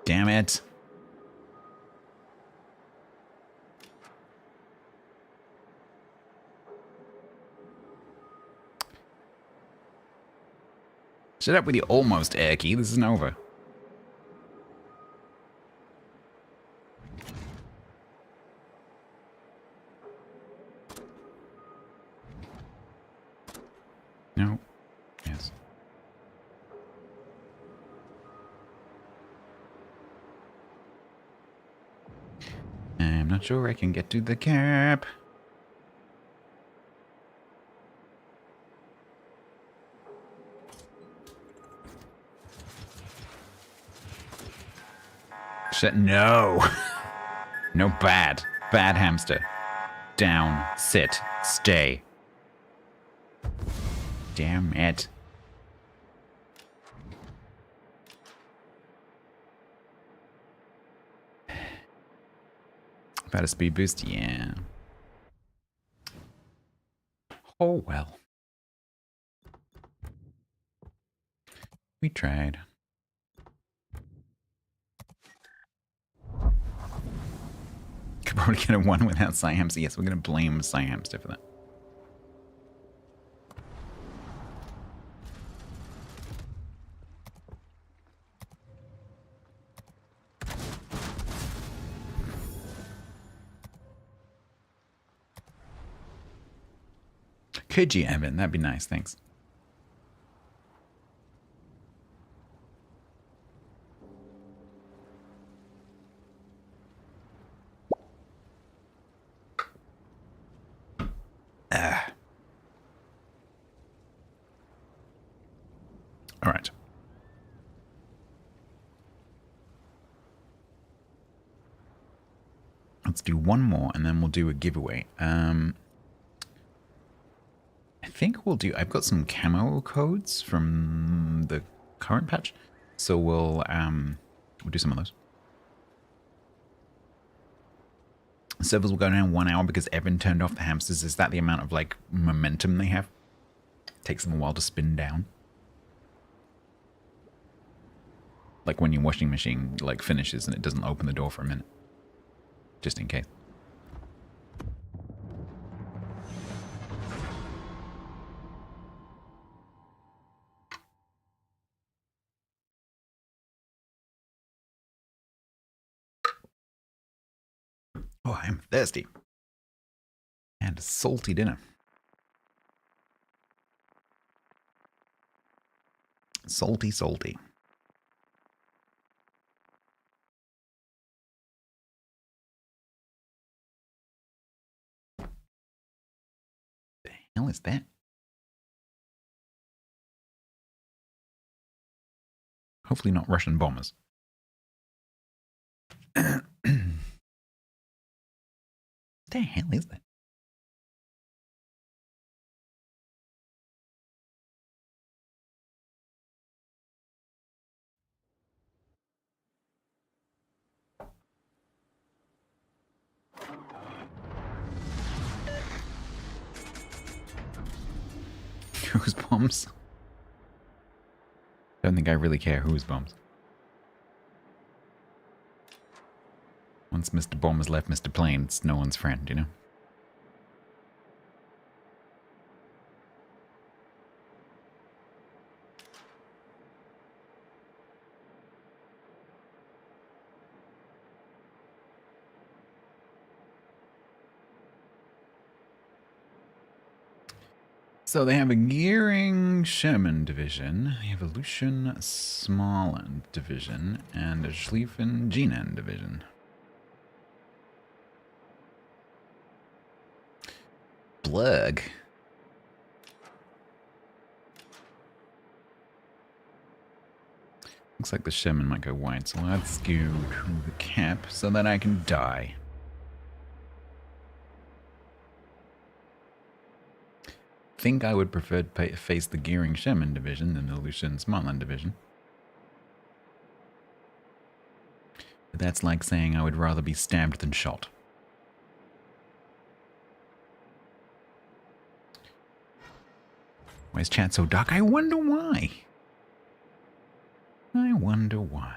Damn it. Shut up with your almost air key. This isn't over. No. Yes. I'm not sure I can get to the cap. Shit, no. No, bad. Bad hamster. Down. Sit. Stay. Damn it. About a speed boost? Yeah. Oh well. We tried. Could probably get a 1 without Hamster. Yes, we're going to blame Hamster for that. Could you, Evan? That'd be nice, thanks. All right. Let's do one more and then we'll do a giveaway. I think we'll do... I've got some camo codes from the current patch, so we'll do some of those. Servers will go down 1 hour because Evan turned off the hamsters. Is that the amount of like momentum they have? Takes them a while to spin down. Like when your washing machine like finishes and it doesn't open the door for a minute. Just in case. Oh, I'm thirsty. And a salty dinner. Salty, salty. The hell is that? Hopefully not Russian bombers. The hell is that? Whose bombs? Don't think I really care whose bombs. Once Mr. Bomb has left Mr. Plane, it's no one's friend, you know? So they have a Gearing Sherman division, they have a Lucian Smalland division, and a Schlieffen Jinan division. Blurg. Looks like the Sherman might go wide, so let's go to the cap so that I can die. Think I would prefer to face the Gearing Sherman division than the Lucian Smalland division. But that's like saying I would rather be stabbed than shot. Why is chat so dark? I wonder why. I wonder why.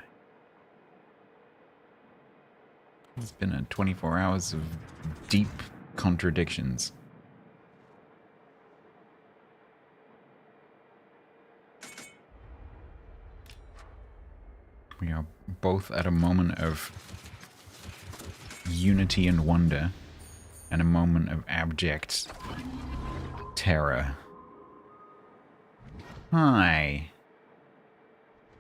It's been a 24 hours of deep contradictions. We are both at a moment of unity and wonder, and a moment of abject terror. Hi.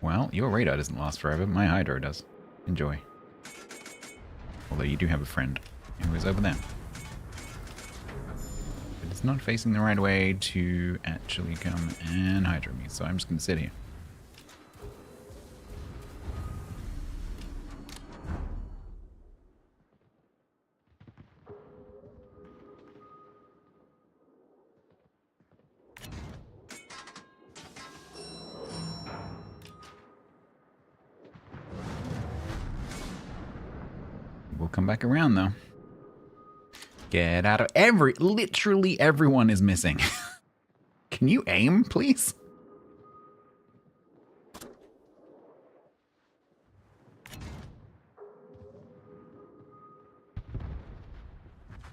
Well, your radar doesn't last forever. My hydro does. Enjoy. Although you do have a friend who is over there. But it's not facing the right way to actually come and hydro me, so I'm just going to sit here. We'll come back around though. Get out of literally everyone is missing. Can you aim, please?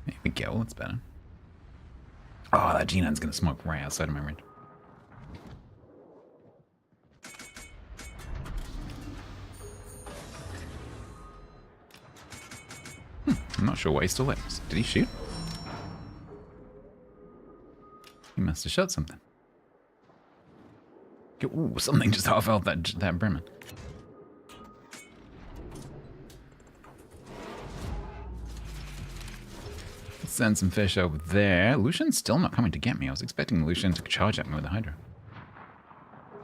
There we go, that's better. Oh, that G9's gonna smoke right outside of my range. I'm not sure why he's still there. Did he shoot? He must have shot something. Ooh, something just half out that Bremen. Let's send some fish over there. Lucian's still not coming to get me. I was expecting Lucian to charge at me with a Hydra.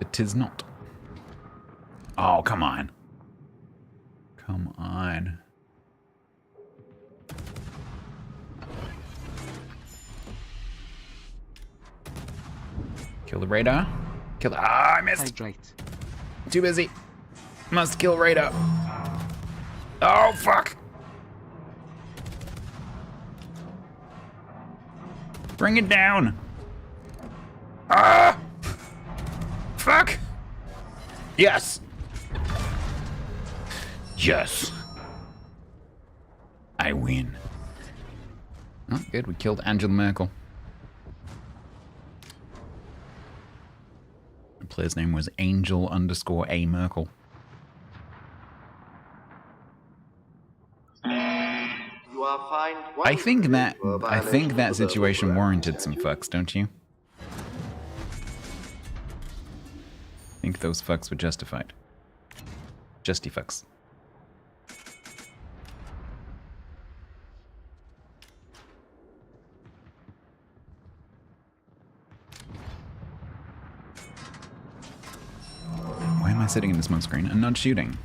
But 'tis not. Oh, come on. Come on. Kill the radar. Kill the... Ah, I missed. Hydrate. Too busy. Must kill radar. Oh, fuck. Bring it down. Ah! Fuck. Yes. Yes. I win. Oh, good. We killed Angela Merkel. The player's name was Angel_A Merkel. I think that situation warranted some fucks, don't you? I think those fucks were justified. Justy fucks. Why am I sitting in the smoke screen and not shooting?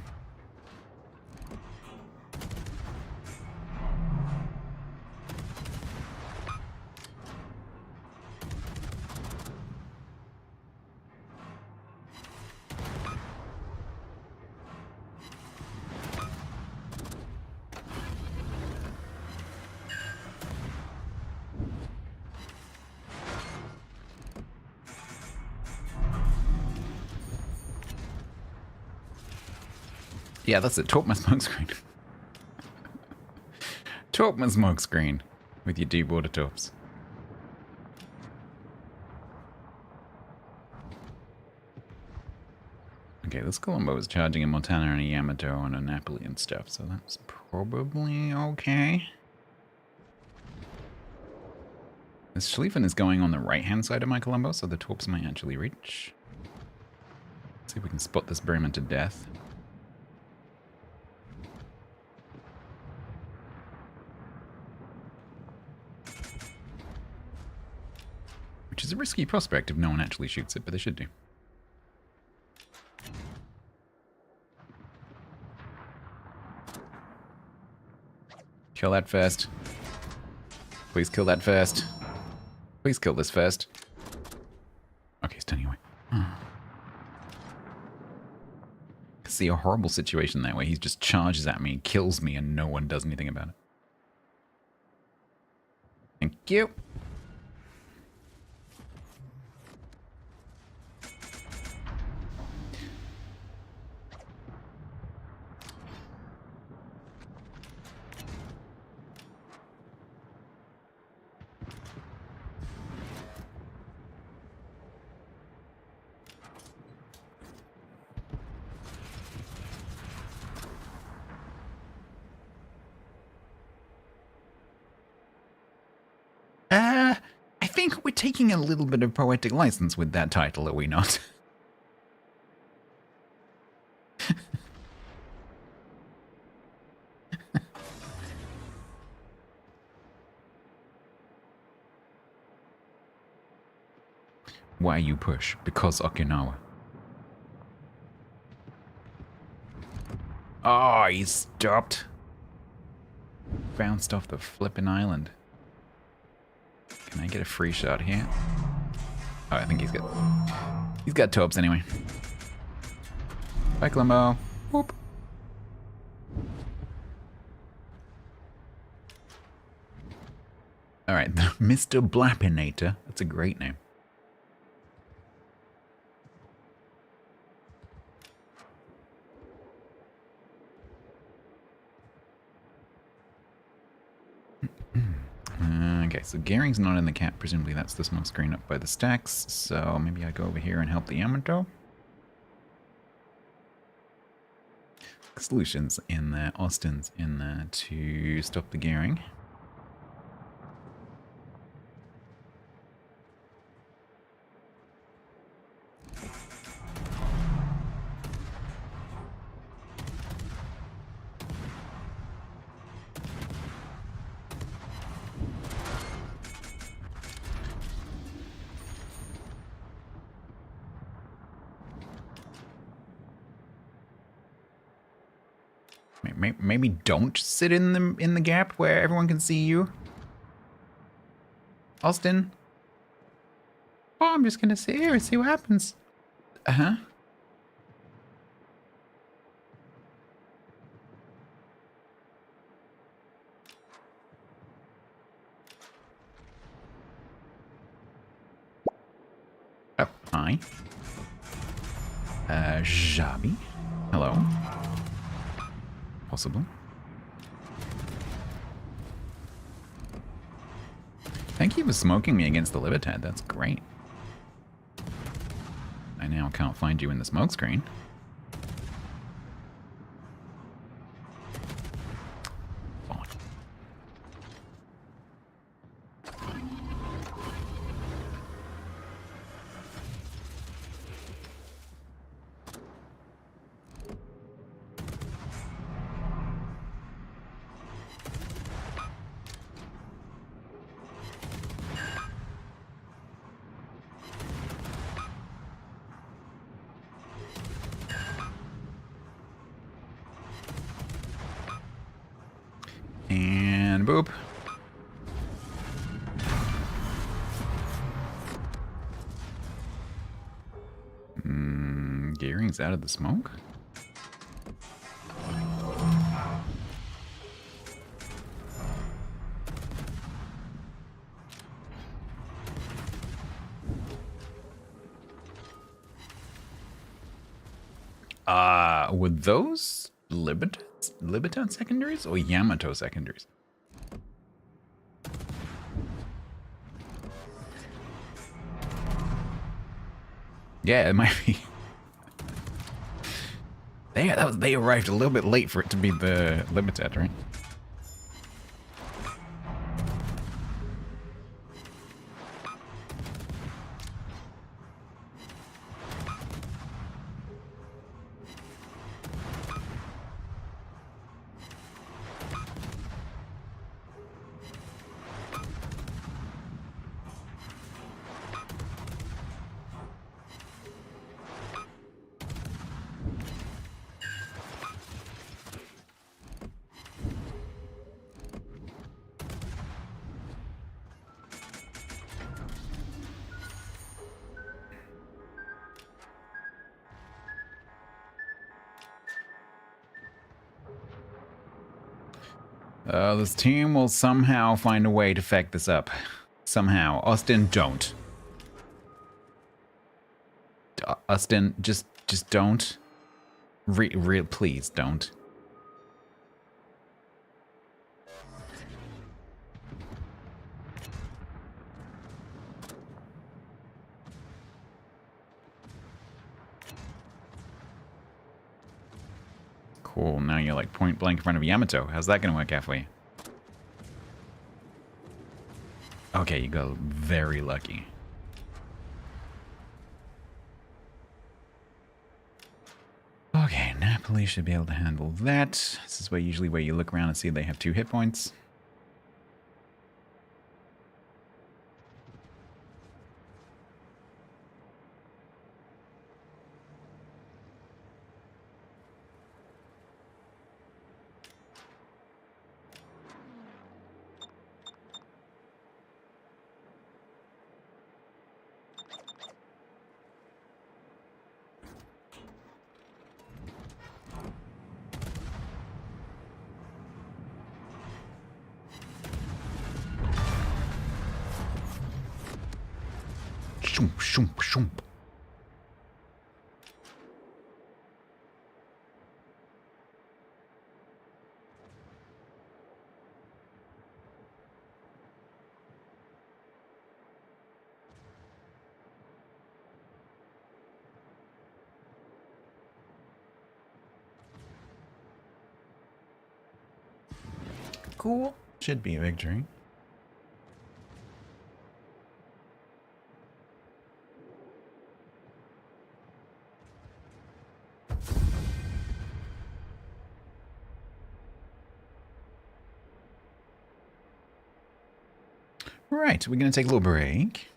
Yeah, that's it. Torp my smoke screen. Torp my smoke screen with your deep water torps. Okay, this Colombo is charging a Montana and a Yamato and a Napoli and stuff, so that's probably okay. This Schlieffen is going on the right-hand side of my Colombo, so the torps might actually reach. Let's see if we can spot this Bremen to death. Which is a risky prospect if no one actually shoots it, but they should do. Kill that first. Please kill that first. Please kill this first. Okay, he's turning away. Because could see a horrible situation there where he just charges at me, kills me, and no one does anything about it. Thank you. I think we're taking a little bit of poetic license with that title, are we not? Why you push? Because Okinawa. Oh, he stopped. Bounced off the flippin' island. Can I get a free shot here? Oh, I think he's got torps anyway. Bye, Columbo. Whoop. Alright, Mr. Blappinator. That's a great name. Okay, so Gearing's not in the cap. Presumably that's the smoke screen up by the stacks. So maybe I go over here and help the Yamato. Solutions in there. Austin's in there to stop the gearing. Maybe don't sit in the gap where everyone can see you. Austin. Oh, I'm just gonna sit here and see what happens. Uh-huh. Oh, hi. Javi. Hello. Possibly. Thank you for smoking me against the Libertad. That's great. I now can't find you in the smoke screen. Fine. And boop. Gearing's out of the smoke. Were those Libertad secondaries or Yamato secondaries? Yeah, it might be. They arrived a little bit late for it to be the Libertad, right? This team will somehow find a way to fuck this up. Somehow. Austin, don't. Austin, just don't. Please don't. Cool, now you're like point blank in front of Yamato. How's that gonna work out for you? Okay, you got very lucky. Okay, Napoli should be able to handle that. This is usually where you look around and see they have 2 hit points. Shoom, shoom, shoom. Cool. Should be a victory. Right, we're going to take a little break.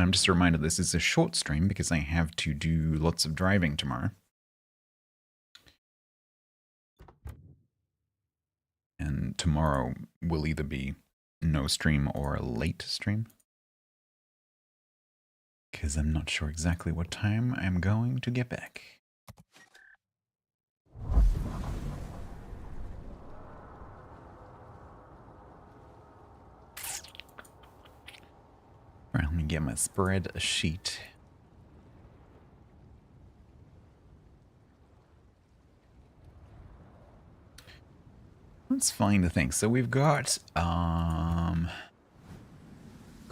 Just a reminder, this is a short stream because I have to do lots of driving tomorrow. And tomorrow will either be no stream or a late stream. Because I'm not sure exactly what time I'm going to get back. Alright, let me get my spread sheet. Let's find the thing. So we've got a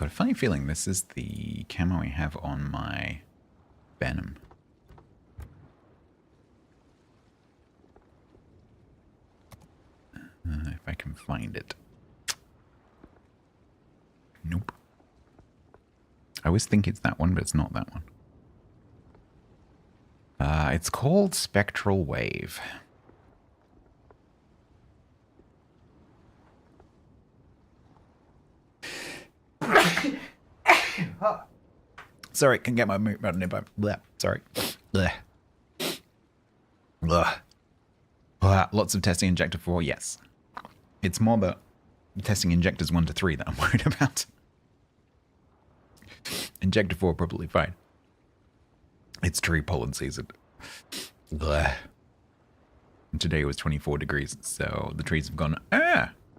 funny feeling this is the camo I have on my Venom. If I can find it. Nope. I always think it's that one, but it's not that one. It's called Spectral Wave. Sorry, can get my mute button in. Bleh, sorry. Bleh. Bleh. Bleh. Lots of testing injector 4, yes. It's more the testing injectors 1 to 3 that I'm worried about. Injector 4 probably fine. It's tree pollen season. Bleh. And today was 24 degrees, so the trees have gone,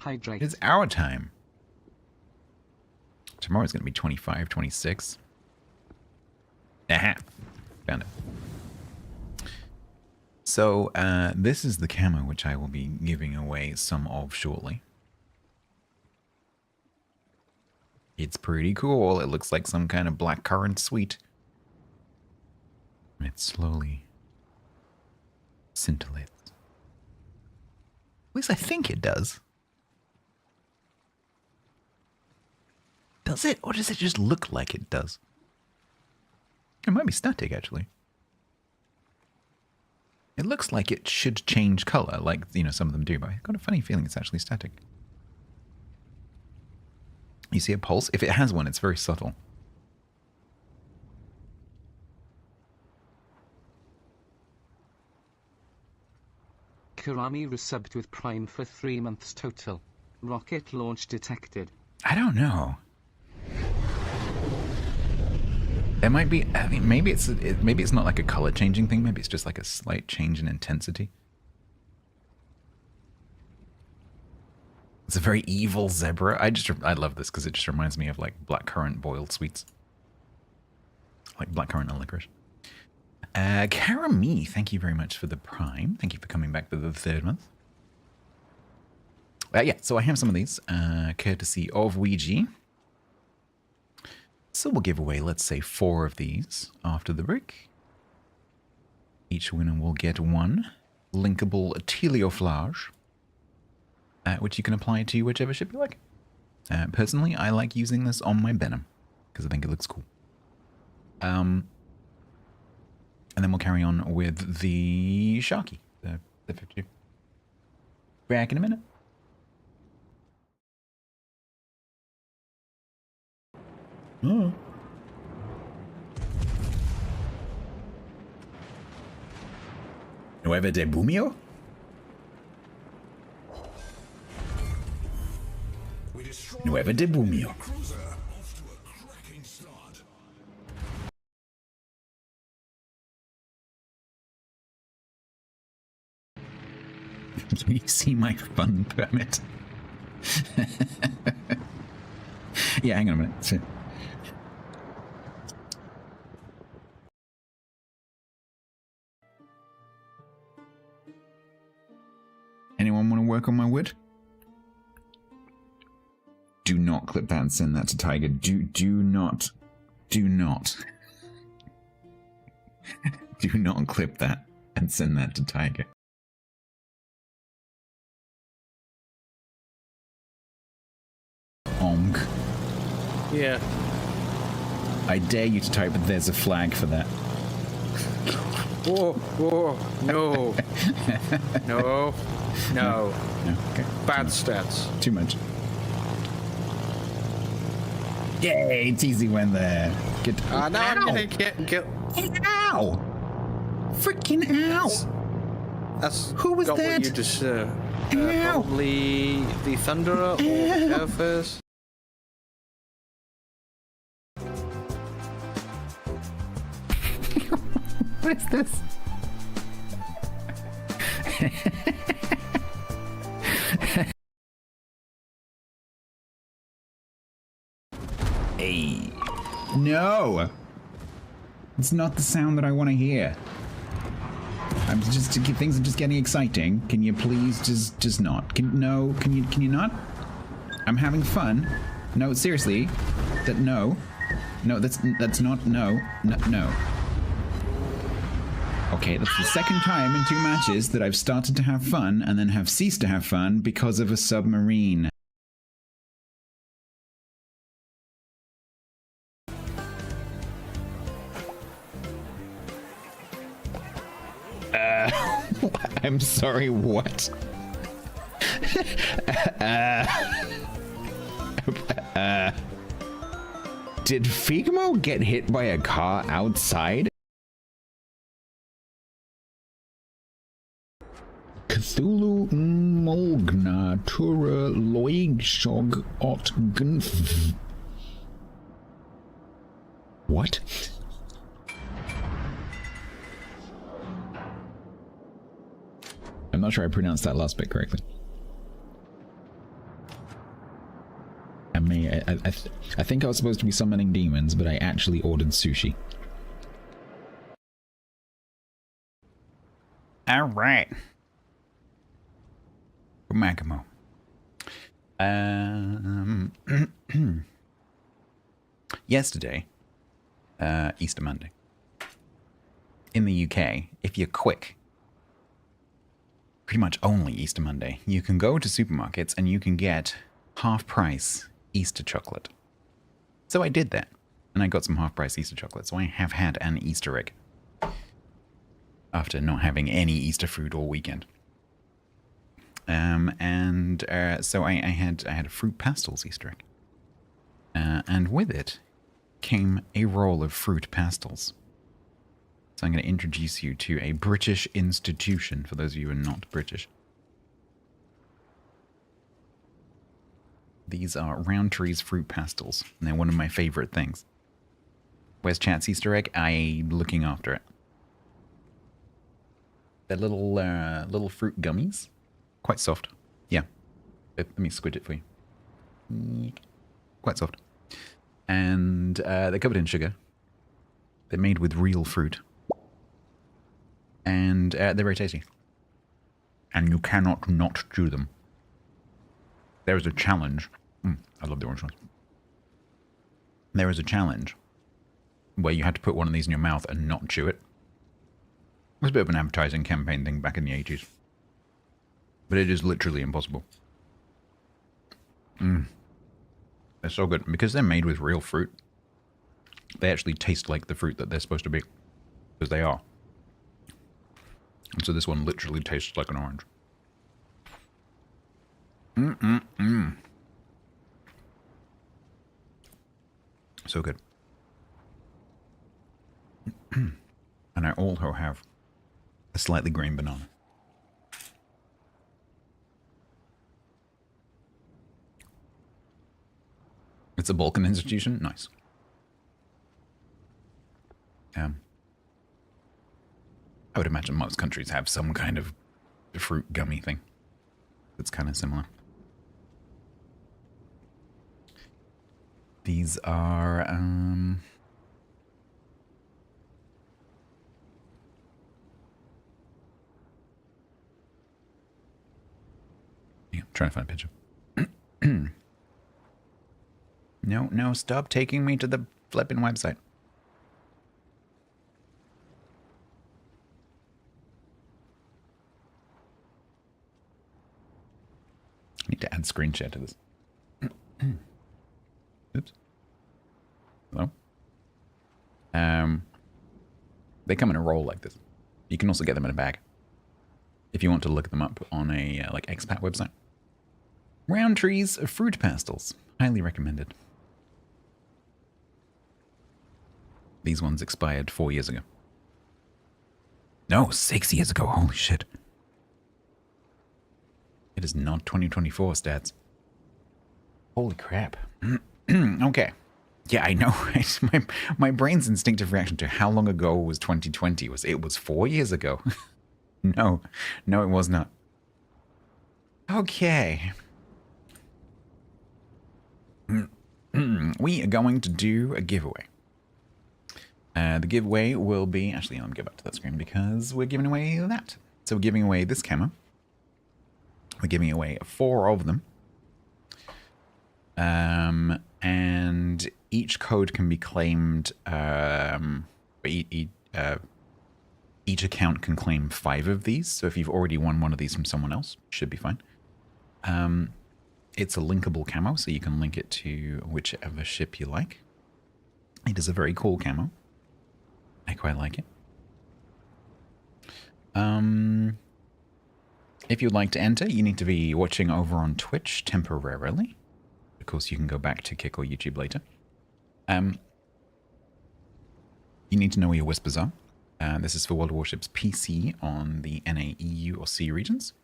Hydrate. it's our time. Tomorrow's going to be 25, 26. Aha. Found it. So, this is the camo which I will be giving away some of shortly. It's pretty cool. It looks like some kind of blackcurrant sweet. It slowly scintillates. At least I think it does. Does it? Or does it just look like it does? It might be static, actually. It looks like it should change color, like, you know, some of them do, but I've got a funny feeling it's actually static. You see a pulse? If it has one, it's very subtle. Kurami resubbed with Prime for 3 months total. Rocket launch detected. I don't know. There might be. I mean, maybe it's not like a color changing thing. Maybe it's just like a slight change in intensity. It's a very evil zebra. I love this because it just reminds me of like blackcurrant boiled sweets. Like blackcurrant and licorice. Karami, thank you very much for the Prime. Thank you for coming back for the 3rd month. Yeah, so I have some of these, courtesy of Ouija. So we'll give away, let's say, 4 of these after the break. Each winner will get 1 linkable teleoflage, which you can apply to whichever ship you like. Personally, I like using this on my Venom, because I think it looks cool. And then we'll carry on with the Sharky, the 52. Back in a minute. Oh. Nueve de Bumio? Nueve de Bumio. Can you see my fun permit? Yeah, hang on a minute. Anyone want to work on my wood? Do not clip that and send that to Tiger. Do not. Do not clip that and send that to Tiger. Onk. Yeah. I dare you to type, there's a flag for that. Oh, no. No. No. No, okay. Bad stats. Too much. Yay, TZ went there. Get. Now I'm gonna get. Ow! Freaking ow! That's Who was got that? What you deserve. Ow. Probably the Thunderer or Airfirst. What is this? Hey. No! It's not the sound that I want to hear. Things are just getting exciting. Can you please just not? Can you not? I'm having fun. No, seriously. No, that's not, no. Okay, that's the second time in 2 matches that I've started to have fun and then have ceased to have fun because of a submarine. I'm sorry, what? Did Figmo get hit by a car outside? Cthulhu Molgna Tura Loigshog Ot Gunf. What? I'm not sure I pronounced that last bit correctly. I think I was supposed to be summoning demons, but I actually ordered sushi. All right. Magamo. Yesterday, Easter Monday. In the UK, if you're quick, pretty much only Easter Monday, you can go to supermarkets and you can get half-price Easter chocolate. So I did that, and I got some half-price Easter chocolate, so I have had an Easter egg after not having any Easter food all weekend. So I had a fruit pastels Easter egg, and with it came a roll of fruit pastels. So I'm going to introduce you to a British institution for those of you who are not British. These are Roundtree's fruit pastels, and they're one of my favorite things. Where's Chat's Easter egg? I'm looking after it. They're little fruit gummies. Quite soft. Yeah. Let me squid it for you. Quite soft. And they're covered in sugar. They're made with real fruit. And they're very tasty. And you cannot not chew them. There is a challenge. I love the orange ones. There is a challenge where you had to put one of these in your mouth and not chew it. It was a bit of an advertising campaign thing back in the 80s. But it is literally impossible. They're so good. Because they're made with real fruit, they actually taste like the fruit that they're supposed to be. Because they are. And so this one literally tastes like an orange. So good. And I also have a slightly green banana. It's a Balkan institution? Nice. I would imagine most countries have some kind of fruit gummy thing that's kind of similar. These are, yeah, I'm trying to find a picture. No, stop taking me to the flipping website. I need to add screen share to this. Oops. Hello? They come in a roll like this. You can also get them in a bag. If you want to look them up on a like expat website. Roundtree's fruit pastels. Highly recommended. These ones expired 4 years ago. No, 6 years ago. Holy shit. It is not 2024 stats. Holy crap. Okay. Yeah, I know, right? My brain's instinctive reaction to how long ago was 2020 was it was 4 years ago. No, it was not. Okay. We are going to do a giveaway. The giveaway will be... Actually, let me go back to that screen because we're giving away that. So we're giving away this camo. We're giving away 4 of them. And each code can be claimed... each account can claim 5 of these. So if you've already won one of these from someone else, should be fine. It's a linkable camo, so you can link it to whichever ship you like. It is a very cool camo. I quite like it. If you'd like to enter, you need to be watching over on Twitch temporarily. Of course, you can go back to Kick or YouTube later. You need to know where your whispers are. This is for World of Warships PC on the NA, EU, or C regions.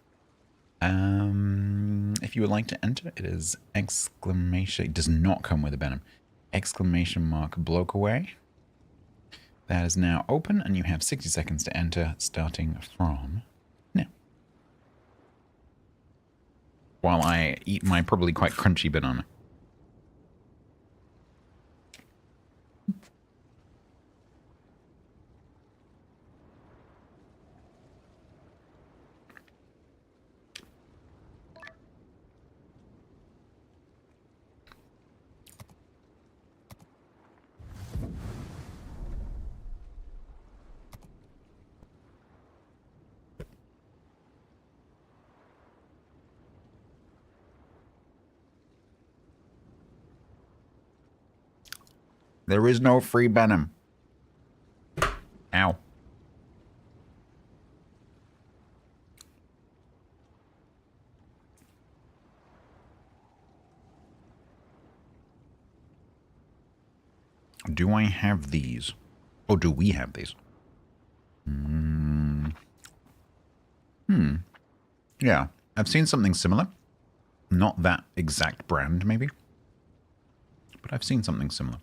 If you would like to enter, it is exclamation... It does not come with a Venom. Exclamation mark bloke away. That is now open, and you have 60 seconds to enter, starting from now. While I eat my probably quite crunchy banana. There is no free Venom. Ow. Do I have these? Or do we have these? Yeah, I've seen something similar. Not that exact brand, maybe. But I've seen something similar.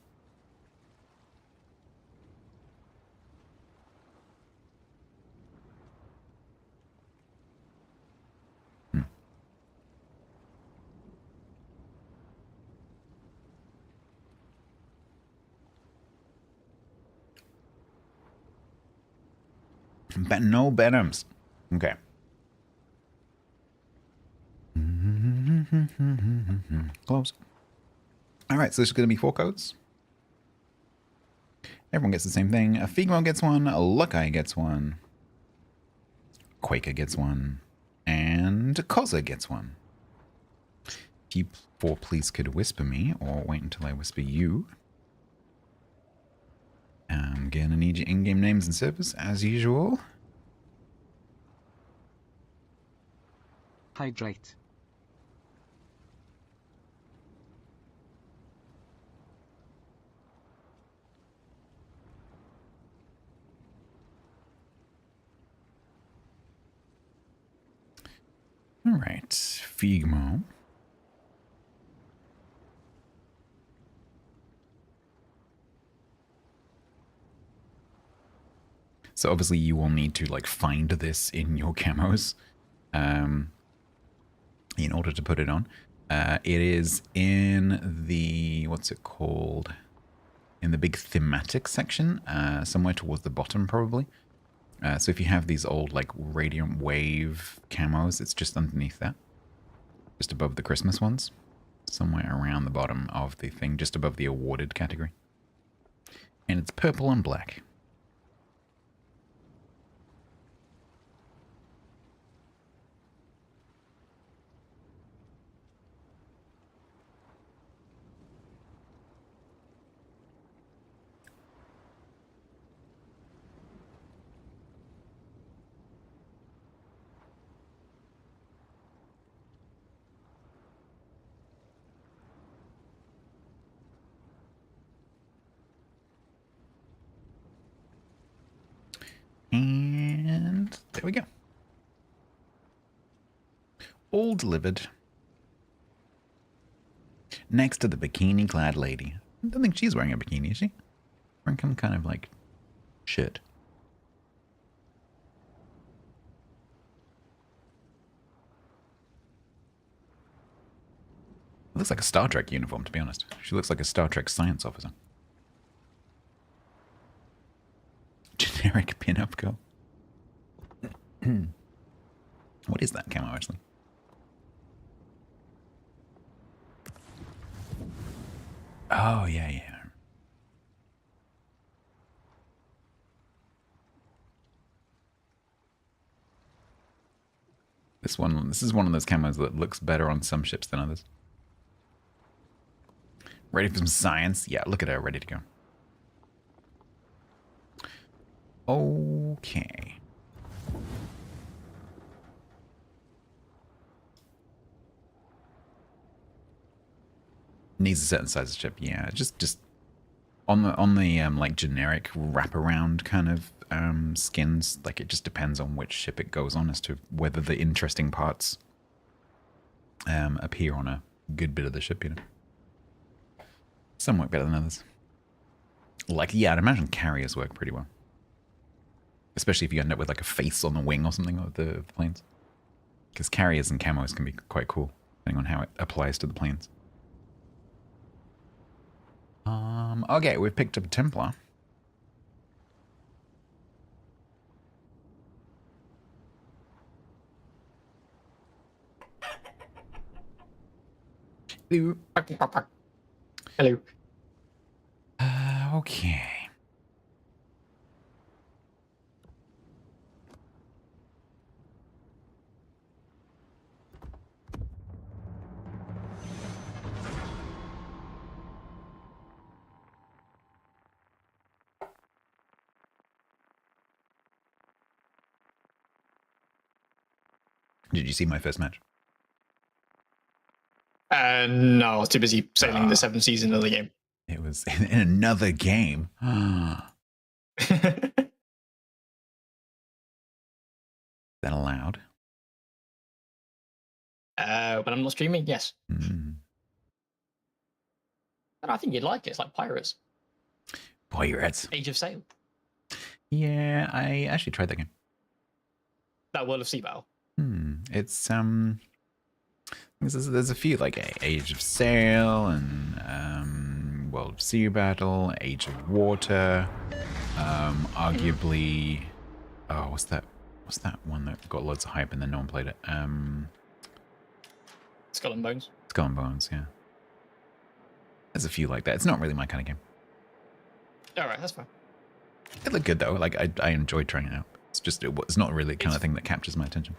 But no Benims. Okay. Close. All right, so there's going to be 4 codes. Everyone gets the same thing. A Figmo gets one. A Luckeye gets one. Quaker gets one. And Koza gets one. If you 4 please could whisper me, or wait until I whisper you. I'm going to need your in-game names and servers, as usual. Hydrate. All right, Figmo. So obviously you will need to like find this in your camos in order to put it on. It is in the, what's it called? In the big thematic section, somewhere towards the bottom probably. So if you have these old like Radiant Wave camos, it's just underneath that. Just above the Christmas ones. Somewhere around the bottom of the thing, just above the awarded category. And it's purple and black. And there we go. All delivered. Next to the bikini-clad lady. I don't think she's wearing a bikini, is she? Wearing some kind of, like, shirt. It looks like a Star Trek uniform, to be honest. She looks like a Star Trek science officer. Generic pin-up girl. What is that camo, actually? Oh, yeah, yeah. This is one of those camos that looks better on some ships than others. Ready for some science? Yeah, look at her, ready to go. Okay. Needs a certain size of ship, yeah. Just on the like generic wraparound kind of skins, like it just depends on which ship it goes on as to whether the interesting parts appear on a good bit of the ship, you know. Some work better than others. Like, yeah, I'd imagine carriers work pretty well. Especially if you end up with like a face on the wing or something of the planes. Because carriers and camos can be quite cool, depending on how it applies to the planes. Okay, we've picked up a Templar. Hello. Hello. Okay. Did you see my first match? No, I was too busy sailing the 7th season of the game. It was in another game. Is that allowed? When I'm not streaming, yes. Mm. And I think you'd like it. It's like Pirates. Pirates. Age of Sail. Yeah, I actually tried that game. That World of Sea Battle. It's there's a few like Age of Sail and World of Sea Battle, Age of Water, arguably Oh, what's that? What's that one that got loads of hype and then no one played it? Skull and Bones. Skull and Bones, yeah. There's a few like that. It's not really my kind of game. All right, that's fine. It looked good though. Like I enjoyed trying it out. It's just it's not really the kind of thing that captures my attention.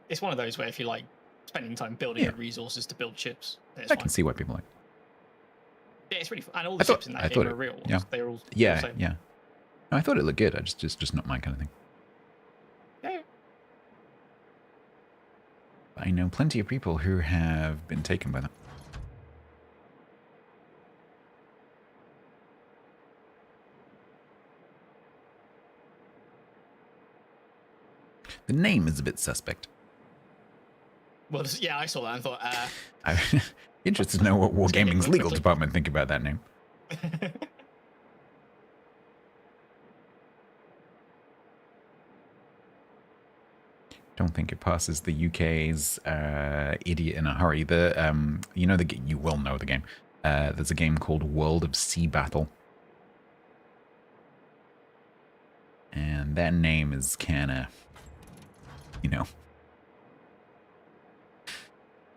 It's one of those where if you like spending time building Yeah. your resources to build ships, then it's I fine. can see why people like it. Yeah, it's really fun. And all the I thought- ships in I that thought game it- are real ones. yeah. They're all Yeah, the same. yeah. No, I thought it looked good. I just not my kind of thing. Yeah. I know plenty of people who have been taken by that. The name is a bit suspect. Well, yeah, I saw that and thought, I'm interested to know what Let's get it Wargaming's real legal quickly. department think about that name. Don't think it passes the UK's idiot in a hurry. You know you will know the game. There's a game called World of Sea Battle, and that name is kind of, you know,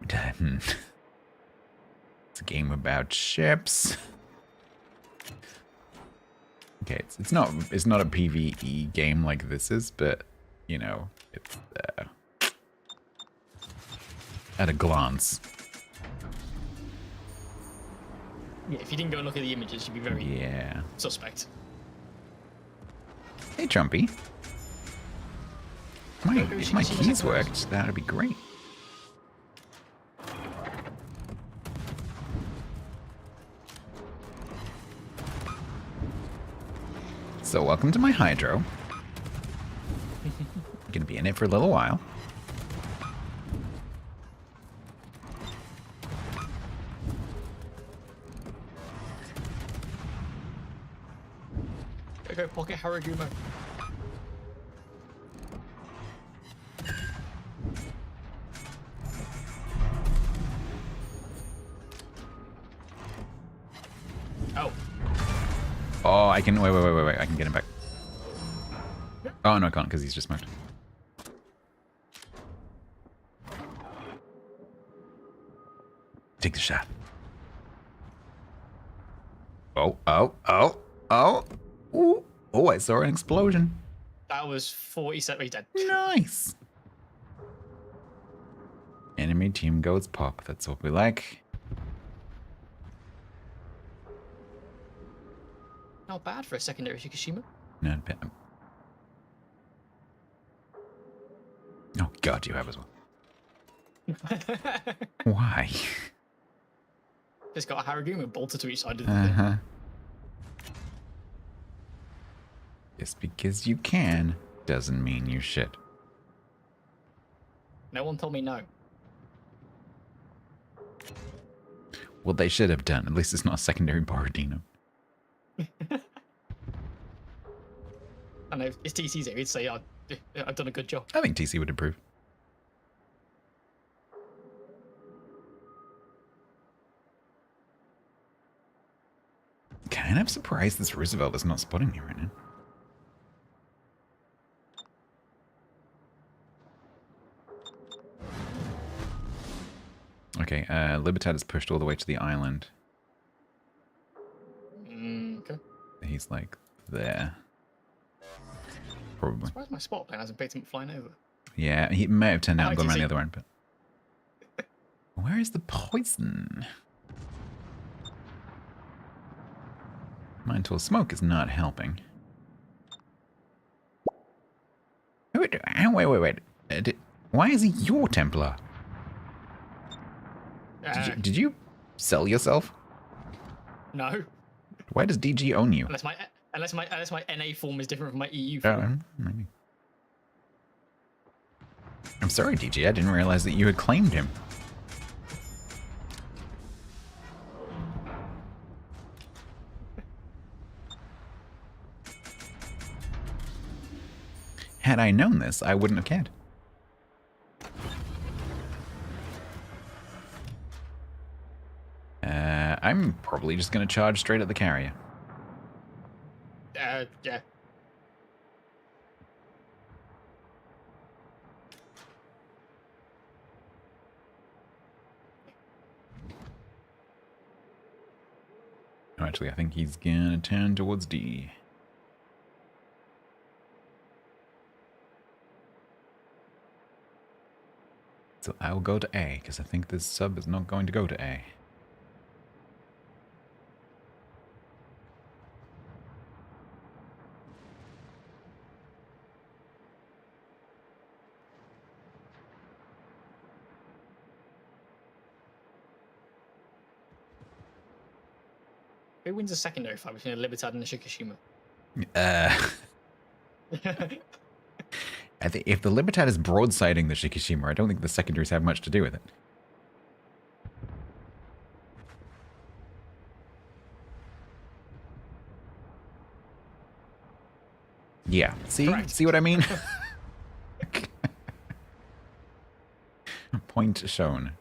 it's a game about ships. Okay, it's not a PvE game like this is, but you know, it's at a glance. yeah, if you didn't go and look at the images, you'd be very Yeah. suspect. Hey, Jumpy. If my she keys was- worked, that would be great. So, welcome to my hydro. Gonna be in it for a little while. Go pocket Haraguma. Oh, Oh, I can. Wait. I can get him back. Oh, no, I can't because he's just smoked. Take the shot. Oh. Ooh. Oh, I saw an explosion. that was 47. He's dead. Nice. Enemy team goes pop. That's what we like. Not bad for a secondary Fukushima. Not bad. Oh, God, you have as well. Why? Just got a Haraguma bolted to each side of the thing. Uh-huh. Just because you can doesn't mean you should. No one told me no. Well, they should have done. At least it's not a secondary Borodino. I know if it's TC's here, he'd say I've done a good job. I think TC would improve. Kind of surprised this Roosevelt is not spotting me right now. Okay, Libertad is pushed all the way to the island. Okay. He's like there. Probably. Surprised my spot plane hasn't picked him up flying over. Yeah, he may have turned out and gone around the TC. other end, but... Where is the poison? Mindful smoke is not helping. Wait. Why is he your Templar? Did you sell yourself? No, Why does DG own you? unless my NA form is different from my EU Oh, form. maybe. I'm sorry, DG. I didn't realize that you had claimed him. Had I known this, I wouldn't have cared. I'm probably just going to charge straight at the carrier. Yeah. Oh, actually, I think he's gonna turn towards D. So I will go to A, because I think this sub is not going to go to A. Who wins a secondary fight between a Libertad and a Shikishima? I think if the Libertad is broadsiding the Shikishima, I don't think the secondaries have much to do with it. Yeah, see? Correct. See what I mean? Point shown.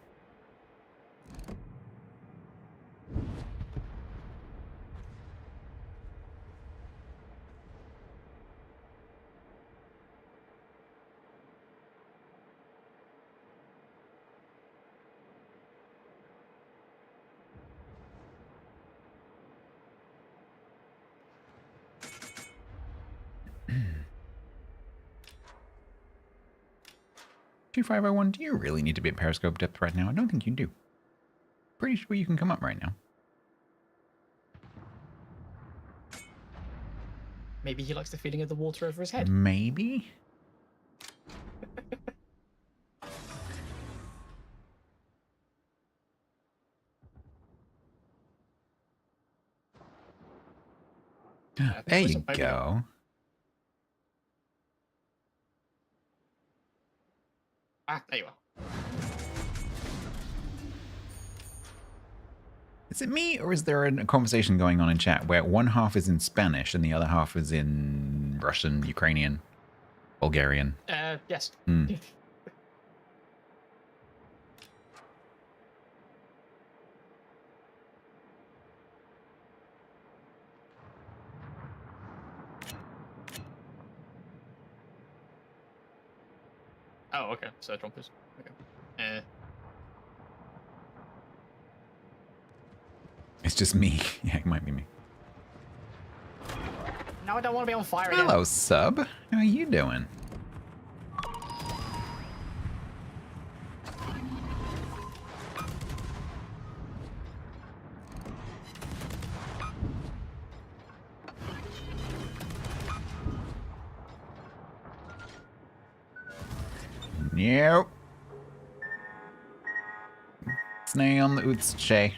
$2501, do you really need to be at periscope depth right now? I don't think you do. Pretty sure you can come up right now. Maybe he likes the feeling of the water over his head. Maybe? There you go. Ah, there you are. Is it me, or is there a conversation going on in chat where one half is in Spanish and the other half is in Russian, Ukrainian, Bulgarian? Yes. Oh, okay. So droppers. Okay. It's just me. Yeah, it might be me. Now I don't want to be on fire again. Hello, sub. How are you doing? Nope. Snay on the Utsche.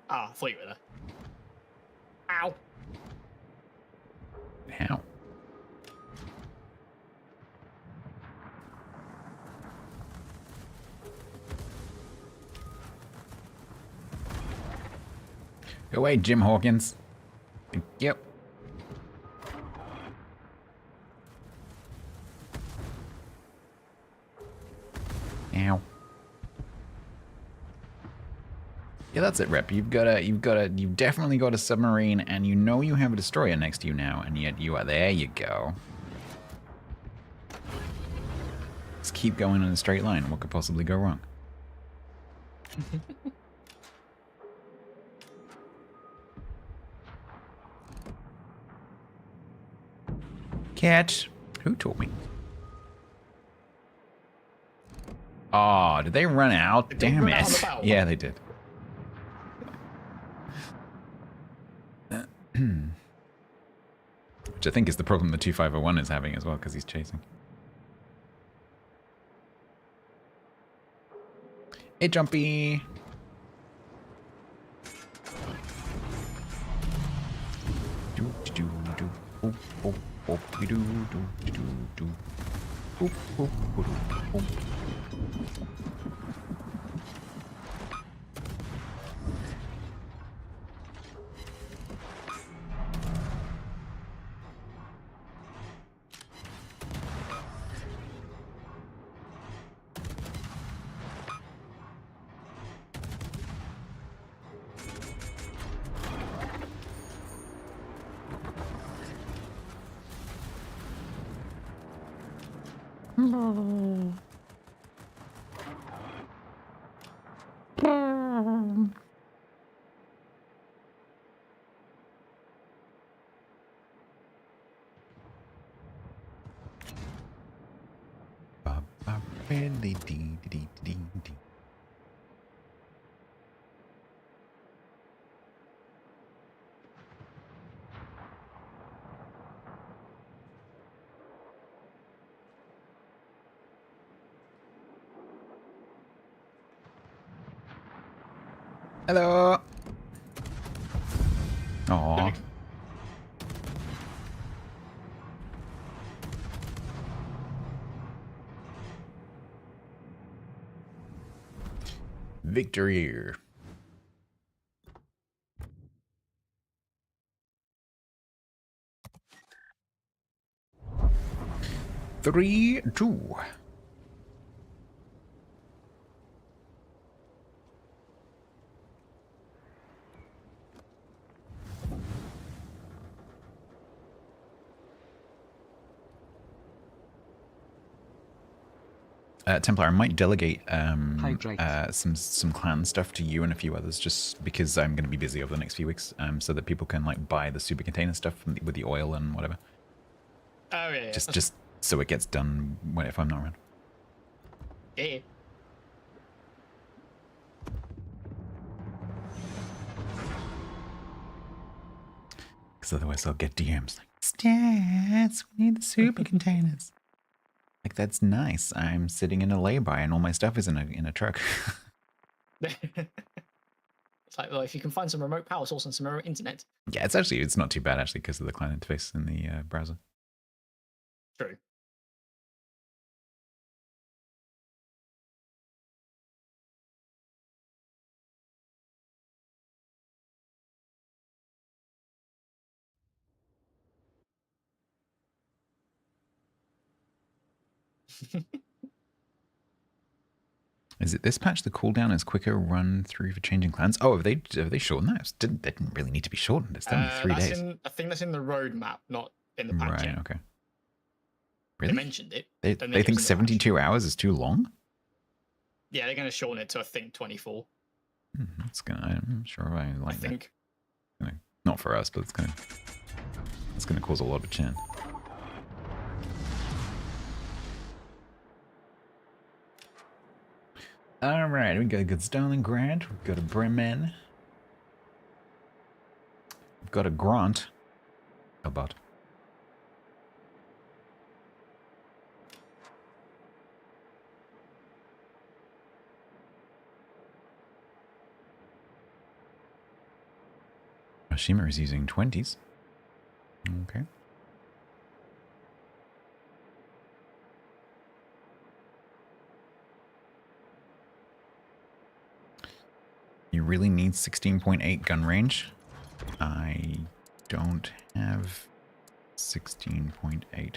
Ah, I thought you were there. Ow. How? Go away, Jim Hawkins. Thank you. Ow. Yeah, that's it, Rep. You've definitely got a submarine, and you know you have a destroyer next to you now, and yet you are. There you go. Just keep going in a straight line. What could possibly go wrong? Catch. Who told me? Oh, did they run out? Did they Damn run out it. on the battle? Yeah, they did. Which I think is the problem the 2501 is having as well, because he's chasing. Hey, Jumpy. Do do do do. Boop boop boop. We do do do do. Boop boop boop boop. Hello. Aww. Victory. Three, two. Templar, I might delegate some clan stuff to you and a few others, just because I'm going to be busy over the next few weeks, so that people can like buy the super container stuff with the oil and whatever. Oh yeah. Just so it gets done if I'm not around. Yeah. Because otherwise I'll get DMs like, Stats, we need the super containers. Like, that's nice. I'm sitting in a lay-by and all my stuff is in a truck. It's like, well, if you can find some remote power source and some remote internet. Yeah, it's not too bad actually because of the client interface in the browser. True. Is it this patch the cooldown is quicker run through for changing clans? Oh, have they shortened that? They didn't really need to be shortened. It's only 3 days. I think that's in the roadmap, not in the patch Right, yet. okay. They Really? mentioned it. They think 72 hours is too long? Yeah, they're going to shorten it to, I think, 24. I'm sure I like I think. that. Not for us, but it's gonna cause a lot of churn. Alright, we got a good Stalingrad, we've got a Bremen. We've got a Grant. A bot. Shima is using 20s. Okay. You really need 16.8 gun range. I don't have 16.8.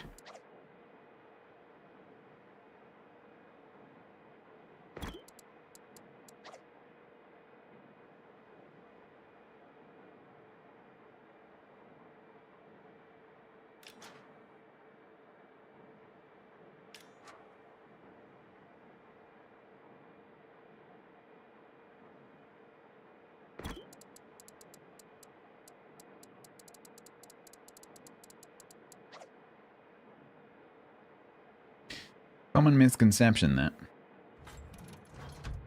Common misconception that.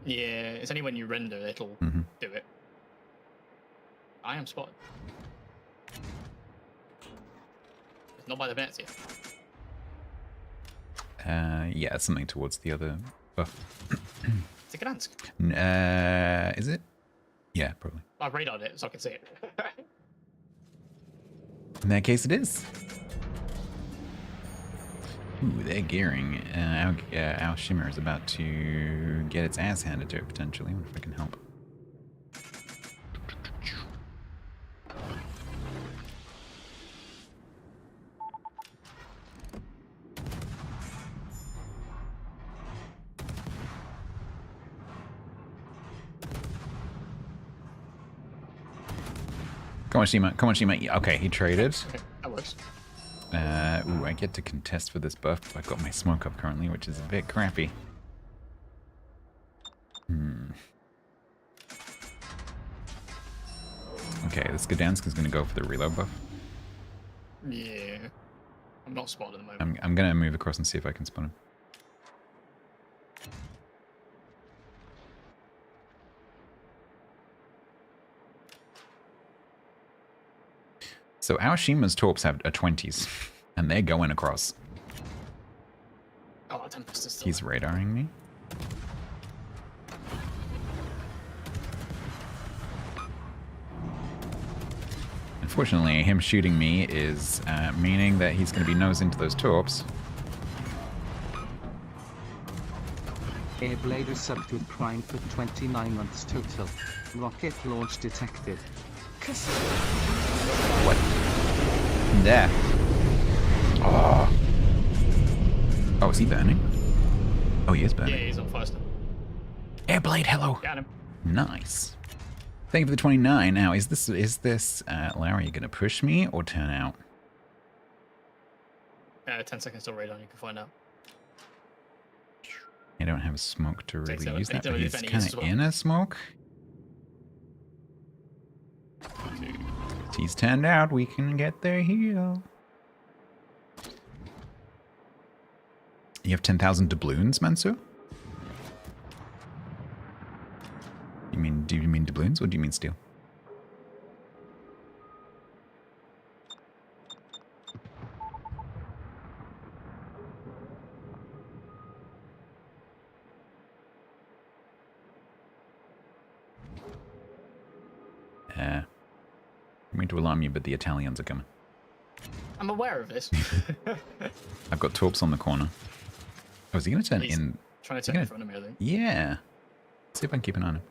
Yeah, it's only when you render it'll do it. I am spotted. It's not by the minutes yet. Yeah, it's something towards the other buff. It's a Gdansk. Is it? Yeah, probably. I've radared it so I can see it. In that case, it is. Ooh, they're gearing. Our Shimmer is about to get its ass handed to it, potentially. I wonder if I can help. Come on, Shima. Come on, Shima. Okay, he traded. Okay, that works. Ooh, I get to contest for this buff. I've got my smoke up currently, which is a bit crappy. Okay, this Gdansk is going to go for the reload buff. Yeah. I'm not spotted at the moment. I'm going to move across and see if I can spawn him. So our Shima's torps have a 20s, and they're going across. Oh, Tempest is still He's radaring me. Unfortunately, him shooting me is meaning that he's going to be nose into those torps. Airblade is subbed with Prime for 29 months total. Rocket launch detected. What? There. Oh. Oh, is he burning? Oh, he is burning. Yeah, he's on fire still. Airblade, hello. Got him. Nice. Thank you for the 29. Now, is this Larry going to push me or turn out? 10 seconds till radon, you can find out. I don't have a smoke to really so. use that, I but don't know he's if any kind is as of well. in a smoke. He's turned out. We can get their heal. You have 10,000 doubloons, Mansu? Do you mean doubloons or do you mean steel? I mean to alarm you, but the Italians are coming. I'm aware of this. I've got torps on the corner. Oh, is he going to turn He's in? trying to turn in front of me, I think. Yeah. Let's see if I can keep an eye on him.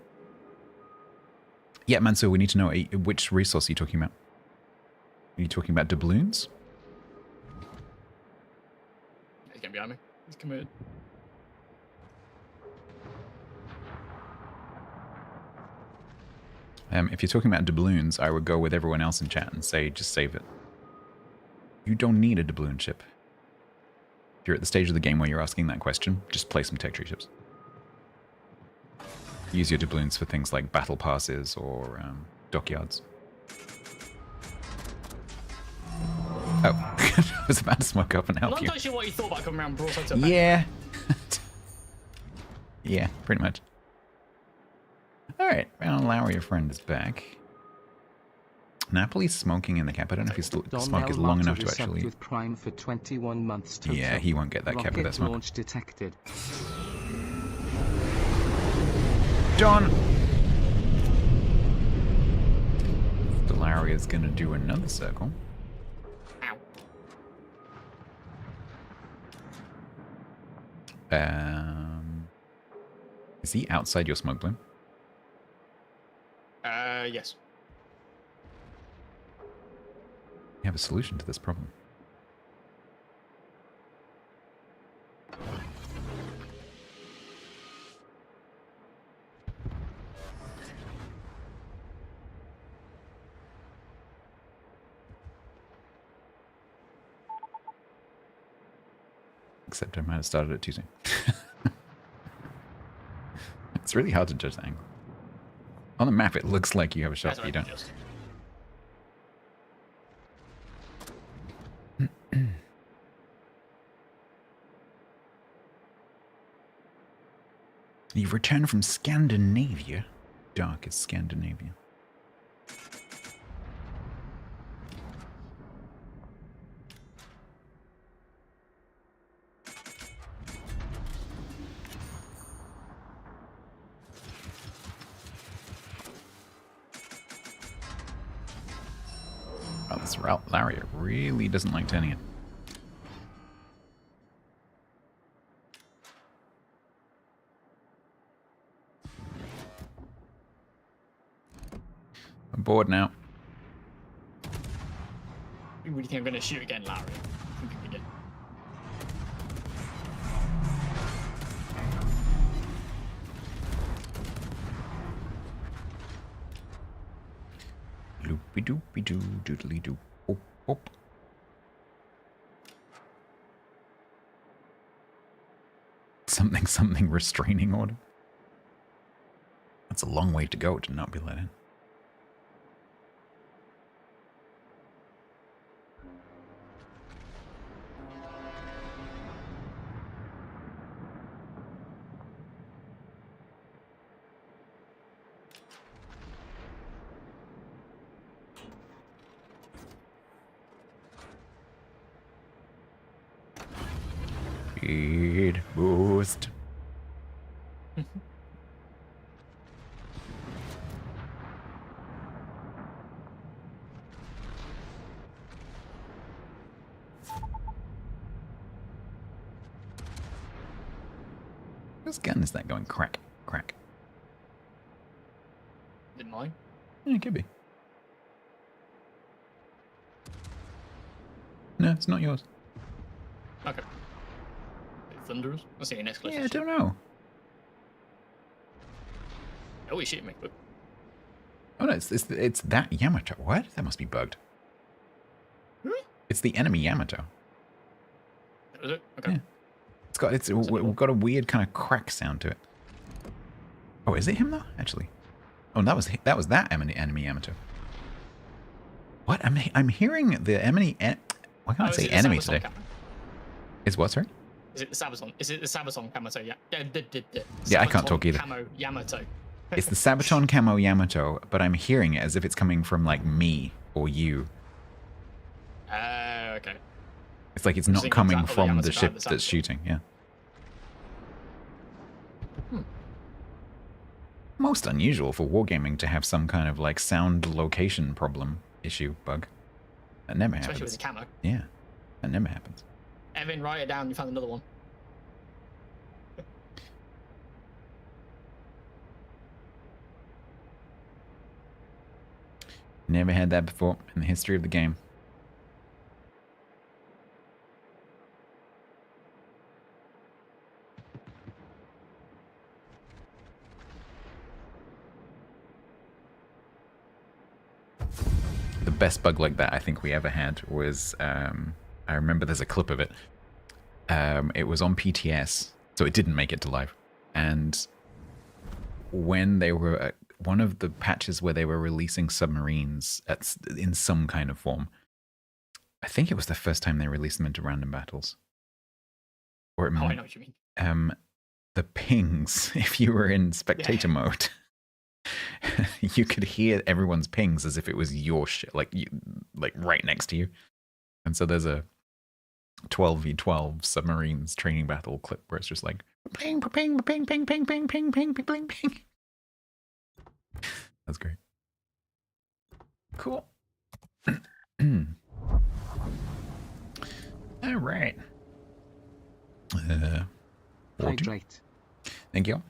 Yeah, Mansoor, we need to know which resource are you talking about? Are you talking about doubloons? He's getting behind me. He's committed. If you're talking about doubloons, I would go with everyone else in chat and say, just save it. You don't need a doubloon ship. If you're at the stage of the game where you're asking that question, just play some tech tree ships. Use your doubloons for things like battle passes or dockyards. Oh, I was about to smoke up and I'm help not you. quite sure what you thought about coming around broadside to a back. Yeah. Yeah, pretty much. Alright, well, Lowry, your friend, is back. Napoli's smoking in the cap. I don't know if his smoke is long enough to actually... with Prime for 21 months total. Yeah, he won't get that cap with that smoke. Launch detected. John! Larry is going to do another circle. Ow. Is he outside your smoke bloom? Yes. We have a solution to this problem. Except I might have started it too soon. It's really hard to judge the angle. On the map, it looks like you have a shot, but you don't. You've returned from Scandinavia. Darkest Scandinavia. Oh, this Larry really doesn't like turning it. I'm bored now. You really think I'm going to shoot again, Larry? I think we did. Loopy doopy doo doodly doo. Hop hop. Something restraining order. That's a long way to go to not be let in. Speed boost. Whose gun is that going crack, crack? Didn't mine. Yeah, it could be. No, it's not yours. Okay. Thunderers? I'll see you next Yeah, I don't know. Oh, he's shooting me. Look. Oh no, it's that Yamato. What? That must be bugged. It's the enemy Yamato. Is it? Okay. Yeah. We've got a weird kind of crack sound to it. Oh, is it him though? Actually. Oh, that was that enemy Yamato. What? I'm hearing the enemy. Why can't I say enemy today? Is what, sorry? Is it the Sabaton? Is it the Sabaton Yamato? Yeah. Yeah, I can't talk either. Camo Yamato. It's the Sabaton Camo Yamato, but I'm hearing it as if it's coming from like me or you. Okay. It's like it's I'm not thinking coming exactly from Yamato the ship the that's Sabaton. shooting. Yeah. Most unusual for wargaming to have some kind of like sound location problem issue bug. That never happens. Especially with the camo. Yeah, that never happens. Evan, write it down. You found another one. Never had that before in the history of the game. The best bug like that I think we ever had was, I remember there's a clip of it. It was on PTS, so it didn't make it to live. And when they were, one of the patches where they were releasing submarines in some kind of form, I think it was the first time they released them into random battles. Or it Oh, I know what you mean. the pings, if you were in spectator mode, you could hear everyone's pings as if it was your shit, like right next to you. And so there's a 12v12 submarines training battle clip where it's just like ping, ping, ping, ping, ping, ping, ping, ping, ping, ping, ping. That's great. Cool. All right. 40. Hydrate. Thank you.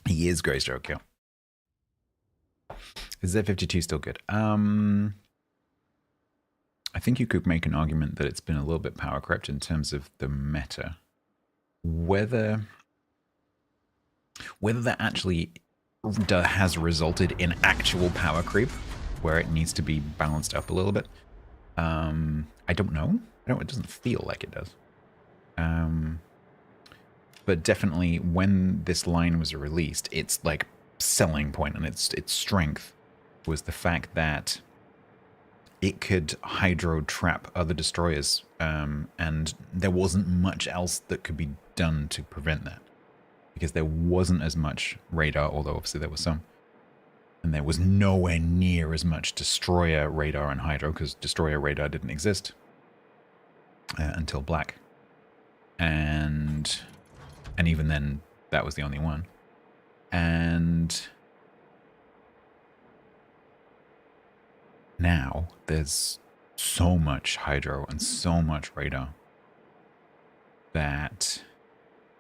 He is Greystroke, yeah. Is Z52 still good? I think you could make an argument that it's been a little bit power crept in terms of the meta. Whether that actually has resulted in actual power creep, where it needs to be balanced up a little bit, I don't know. It doesn't feel like it does. But definitely when this line was released, its like selling point and its strength was the fact that it could hydro trap other destroyers, and there wasn't much else that could be done to prevent that, because there wasn't as much radar, although obviously there was some, and there was nowhere near as much destroyer radar and hydro, because destroyer radar didn't exist until Black, and even then that was the only one. And now there's so much hydro and so much radar that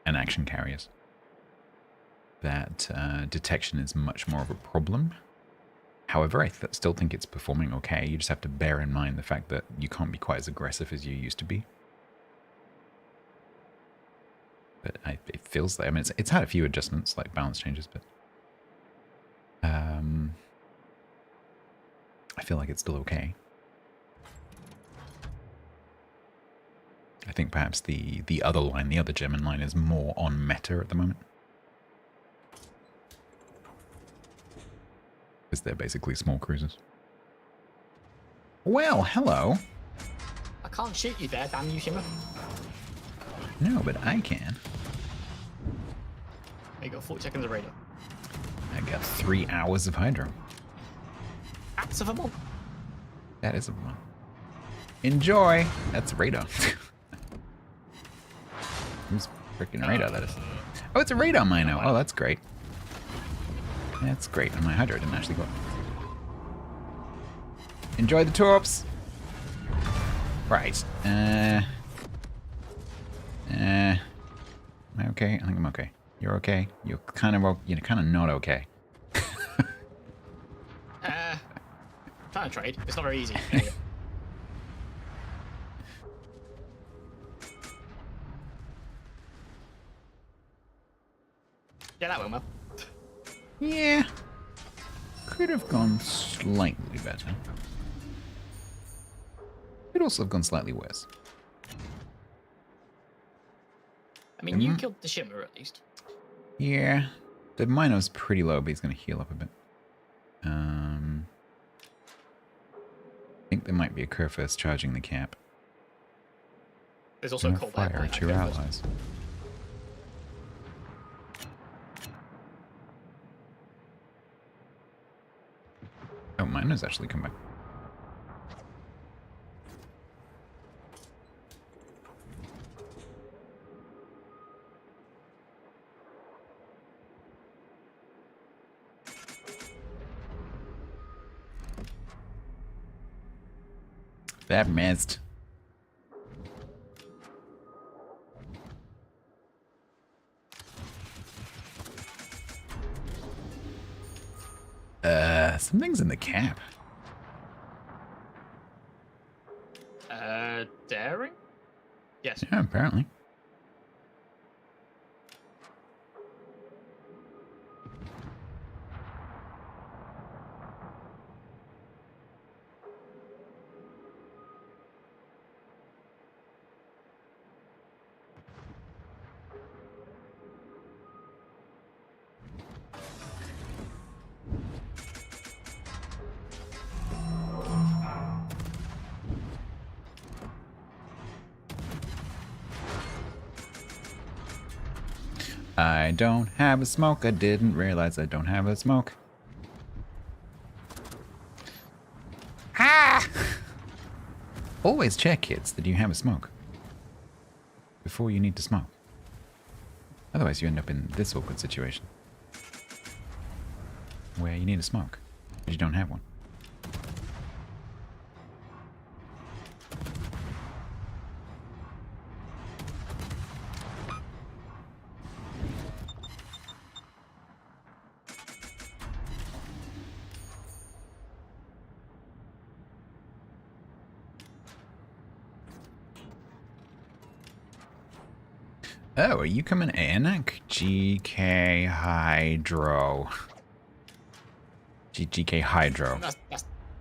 an action carriers. that detection is much more of a problem. However, I still think it's performing okay. You just have to bear in mind the fact that you can't be quite as aggressive as you used to be. But it feels like, I mean, it's had a few adjustments, like balance changes, but I feel like it's still okay. I think perhaps the other line, the other German line, is more on meta at the moment. Because they're basically small cruisers. Well, hello. I can't shoot you there, damn you, Shimmer. No, but I can. There you go, 40 seconds of radar. I got 3 hours of hydro. That's of a month. That is a one. Enjoy. That's radar. Who's freaking radar that is? Oh, it's a radar mino. Oh, that's great. That's great. And my hydro didn't actually go up. Enjoy the torps. Right. Am I okay? I think I'm okay. You're okay. You're kind of not okay. Trying to trade. It's not very easy. There you go. Yeah, that went well. Yeah. Could have gone slightly better. Could also have gone slightly worse. I mean, you killed the Shimmer at least. Yeah. The Mino's pretty low, but he's going to heal up a bit. I think there might be a Kerfuffle charging the cap. There's also a Gonna cold fire at your allies. Oh, Mino's actually come back. That missed. Something's in the cap. Daring? Yes. Yeah, apparently. I don't have a smoke. I didn't realize I don't have a smoke. Ah! Always check, kids, that you have a smoke before you need to smoke. Otherwise, you end up in this awkward situation where you need a smoke, but you don't have one. Oh, are you coming in? GK Hydro. GK Hydro.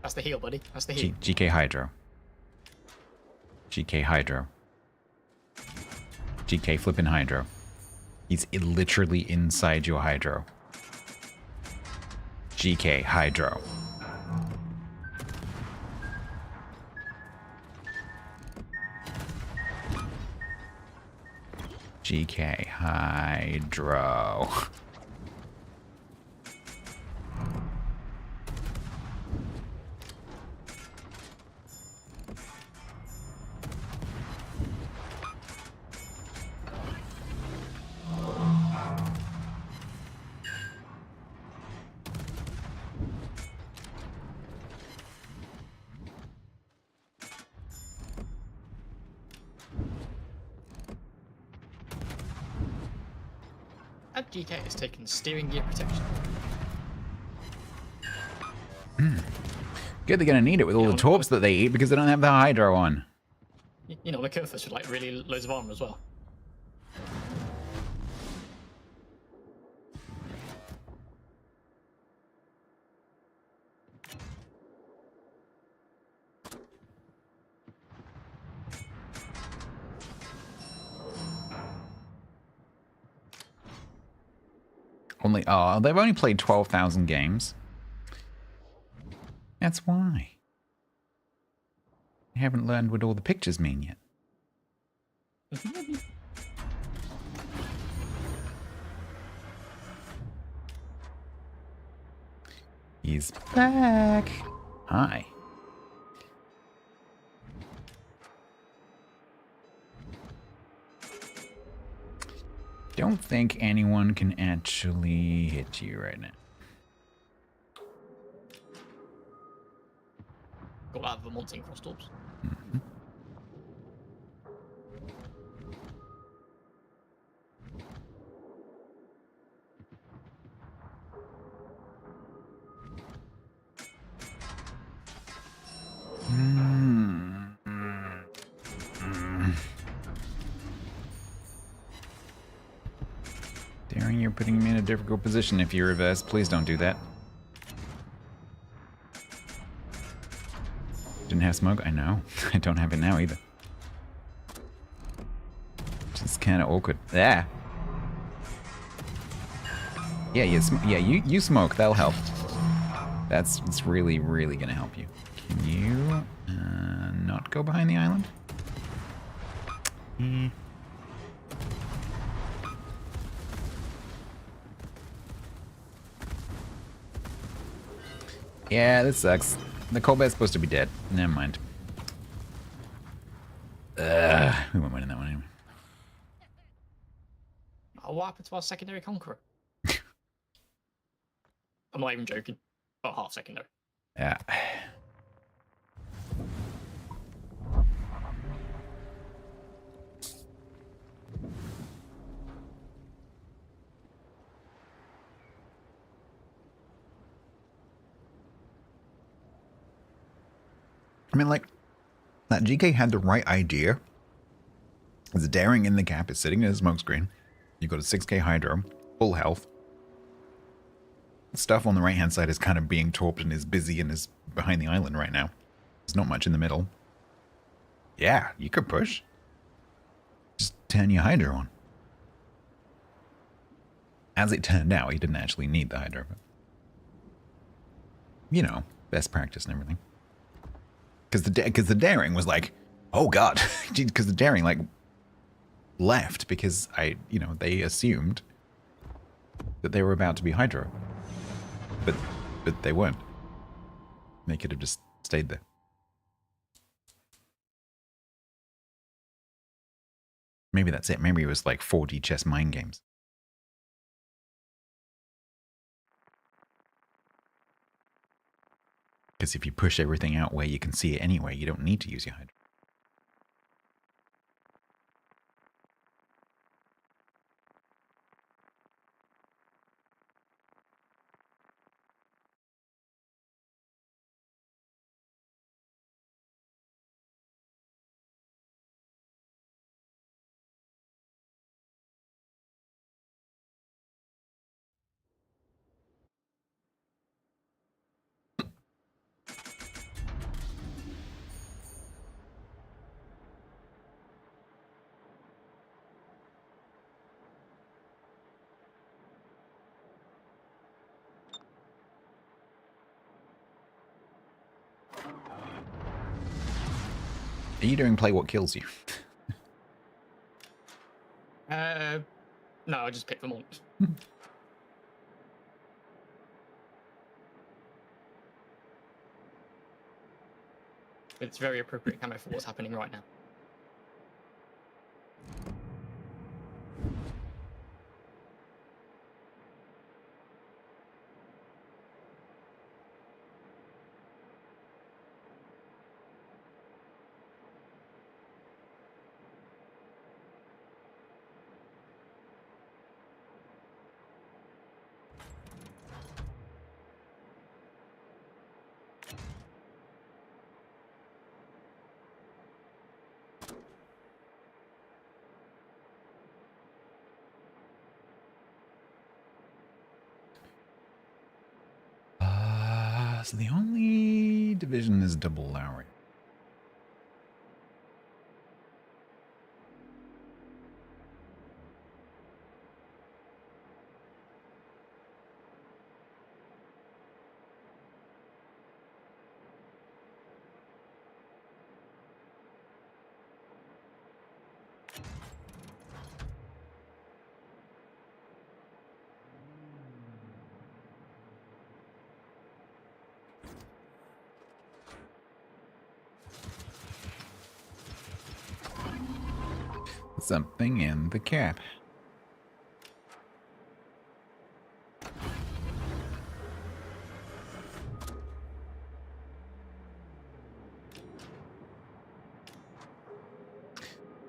That's the heal, buddy. That's the heal. GK Hydro. GK Hydro. GK flippin' Hydro. He's literally inside your Hydro. GK Hydro. GK Hydro. Add GK has taken steering gear protection. Good, they're gonna need it with all Yeah, the torps that they eat because they don't have the hydro on. You know, the Kurthus with like really loads of armor as well. They've only played 12,000 games. That's why. They haven't learned what all the pictures mean yet. He's back. Hi. Don't think anyone can actually hit you right now. Got out of the Monting cross torps. Daring, you're putting me in a difficult position if you reverse. Please don't do that. Didn't have smoke? I know. I don't have it now either. Just kind of awkward. Yeah. Yeah, you smoke. That'll help. It's really, really gonna help you. Can you not go behind the island? Yeah, this sucks. The Colbert's supposed to be dead. Never mind. We won't win in that one anyway. Oh, what happened to our secondary conqueror? I'm not even joking. Oh, half secondary. Yeah. I mean, like, that GK had the right idea. There's daring in the cap, is sitting in a smoke screen. You've got a 6k hydro, full health. Stuff on the right-hand side is kind of being torped and is busy and is behind the island right now. There's not much in the middle. Yeah, you could push. Just turn your hydro on. As it turned out, he didn't actually need the hydro. But, you know, best practice and everything. Because the daring was like, oh god, because the daring like left because they assumed that they were about to be hydro, but they weren't. They could have just stayed there. Maybe that's it. Maybe it was like 4D chess mind games. Because if you push everything out where you can see it anyway, you don't need to use your hydro. Are you doing play what kills you? No, I just picked them all. It's very appropriate camo for what's happening right now. So the only division is double Lowry. Something in the cap.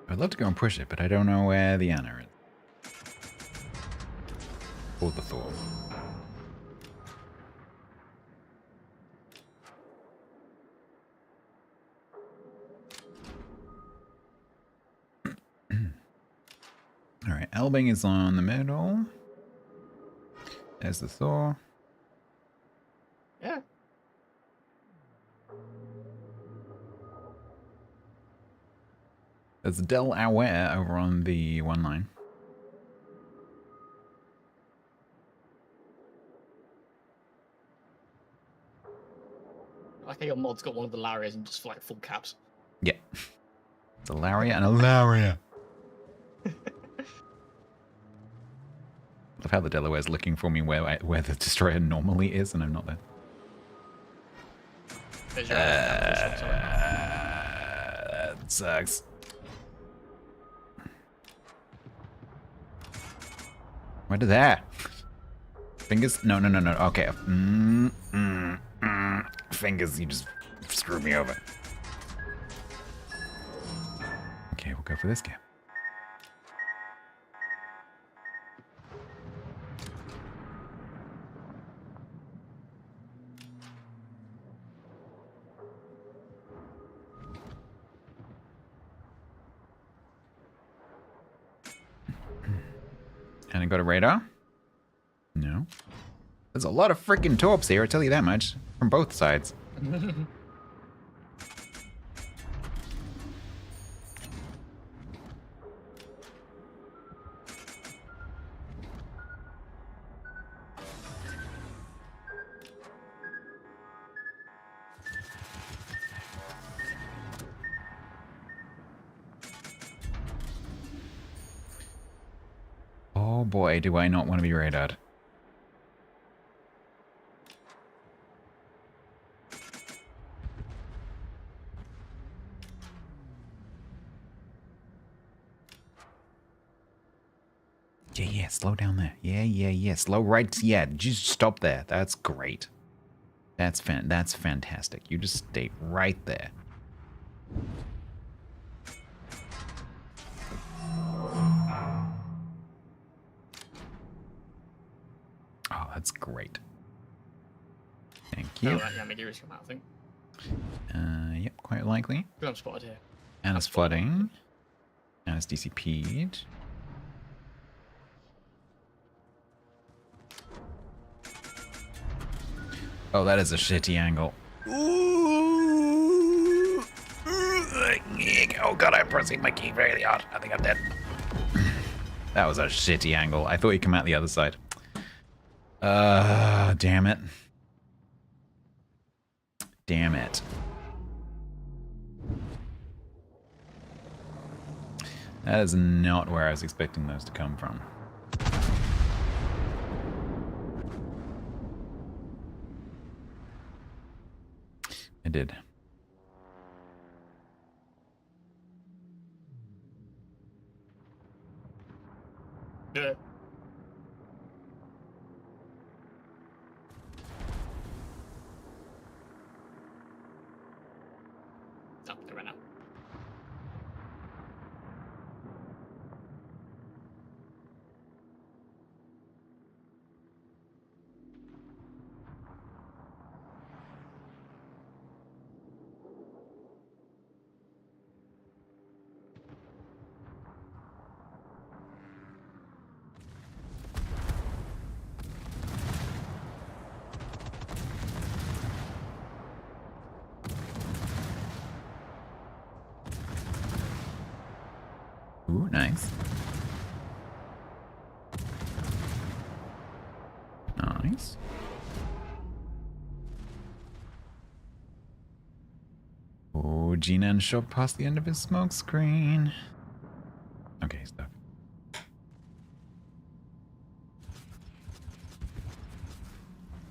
I'd love to go and push it, but I don't know where the Anna is. Or the Thor. Alright, Elbing is on the middle. There's the Thor. Yeah. There's Del Aware over on the one line. I like how your mod's got one of the Larias and just like full caps. Yeah. It's a Laria and a Laria. Love how the Delaware's looking for me where the destroyer normally is, and I'm not there. There's your That sucks. Where did that? Fingers? No. Okay. Fingers, you just screwed me over. Okay, we'll go for this game. And I got a radar? No. There's a lot of freaking torps here, I'll tell you that much. From both sides. Oh boy, do I not want to be radared. Yeah, slow down there. Yeah, slow right, yeah, just stop there. That's great. That's fantastic. You just stay right there. Oh, that's great. Thank you. Oh, right, yeah, Megira's come out, I think. Yep, quite likely. I'm spotted here. Anna's flooding. Anna's DCP'd. Oh, that is a shitty angle. Ooh. Oh god, I'm pressing my key really hard. I think I'm dead. That was a shitty angle. I thought he'd come out the other side. Damn it. Damn it. That is not where I was expecting those to come from. I did. Yeah. Oh, they ran out. Ooh, nice. Nice. Oh, Jinan shot past the end of his smoke screen. Okay, he's stuck.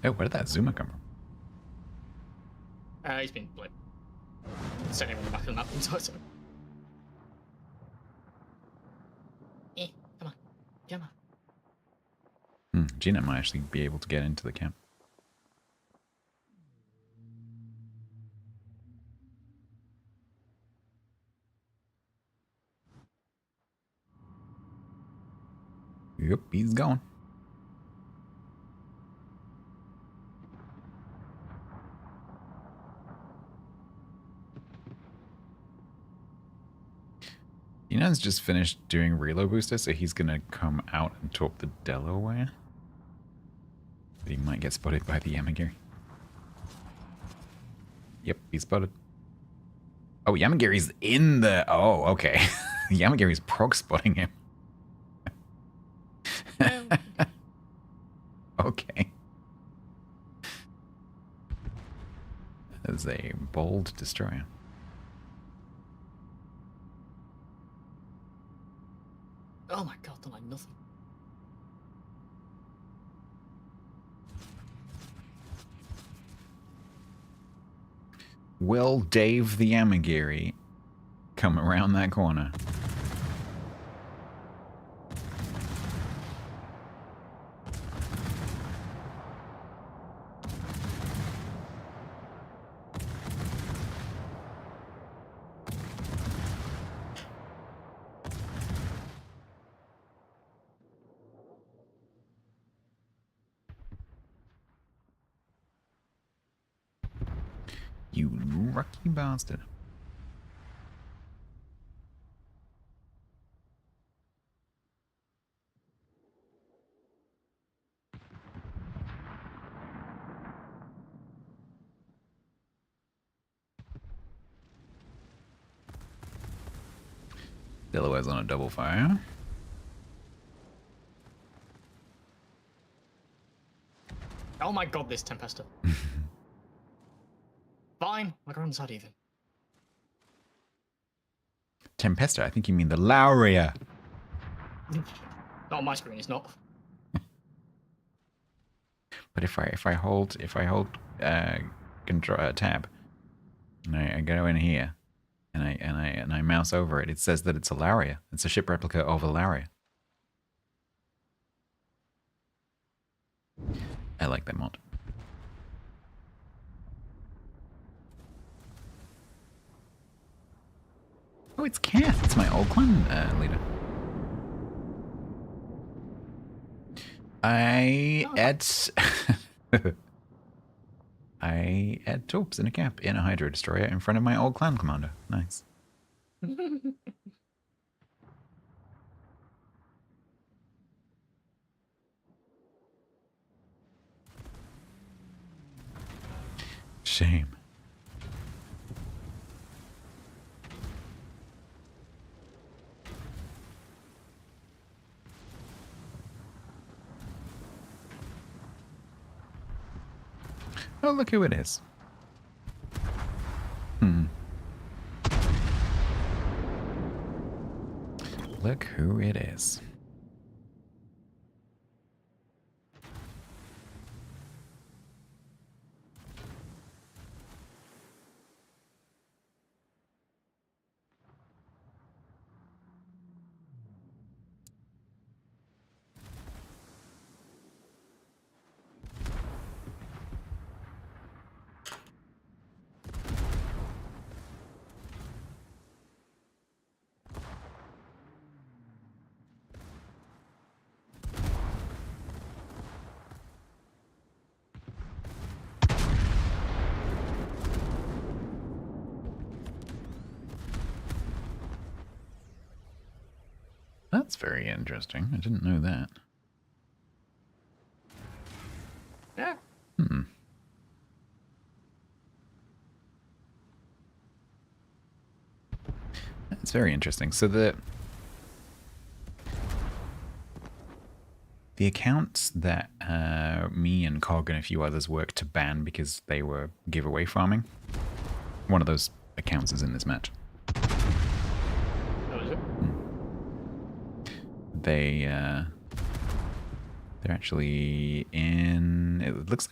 Oh, where did that Zuma come from? He's been like sending him back on that entire time. Come on. Come on. Jinan might actually be able to get into the camp. Yep, he's gone. Jinan's just finished doing reload booster, so he's gonna come out and talk the Delaware. But he might get spotted by the Yamagiri. Yep, he's spotted. Oh, Yamagiri's in the... Oh, okay. Yamagiri's prog spotting him. Okay. That is a bold destroyer. Oh my god, done like nothing. Will Dave the Yamagiri come around that corner? You lucky bastard. Delaware's on a double fire. Oh my god, this Tempesta. Fine, I'll go on the side even. Tempesta, I think you mean the Lauria. Not on my screen, it's not. But if I hold control tab and I go in here and I mouse over it, it says that it's a Lauria. It's a ship replica of a Lauria. I like that mod. Oh, it's Kath. It's my old clan leader. I ate torps in a cap in a Hydro Destroyer in front of my old clan commander. Nice. Shame. Oh, look who it is. Look who it is. That's very interesting. I didn't know that. Yeah. That's very interesting. So the The accounts that me and Cog and a few others worked to ban because they were giveaway farming, one of those accounts is in this match. Oh, is it? They're actually in. It looks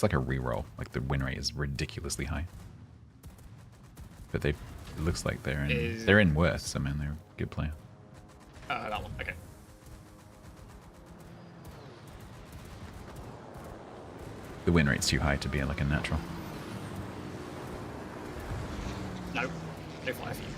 like a reroll. Like the win rate is ridiculously high. But it looks like they're in worth. So man, they're a good player. That one. Okay. The win rate's too high to be like a natural. No. No fire for you.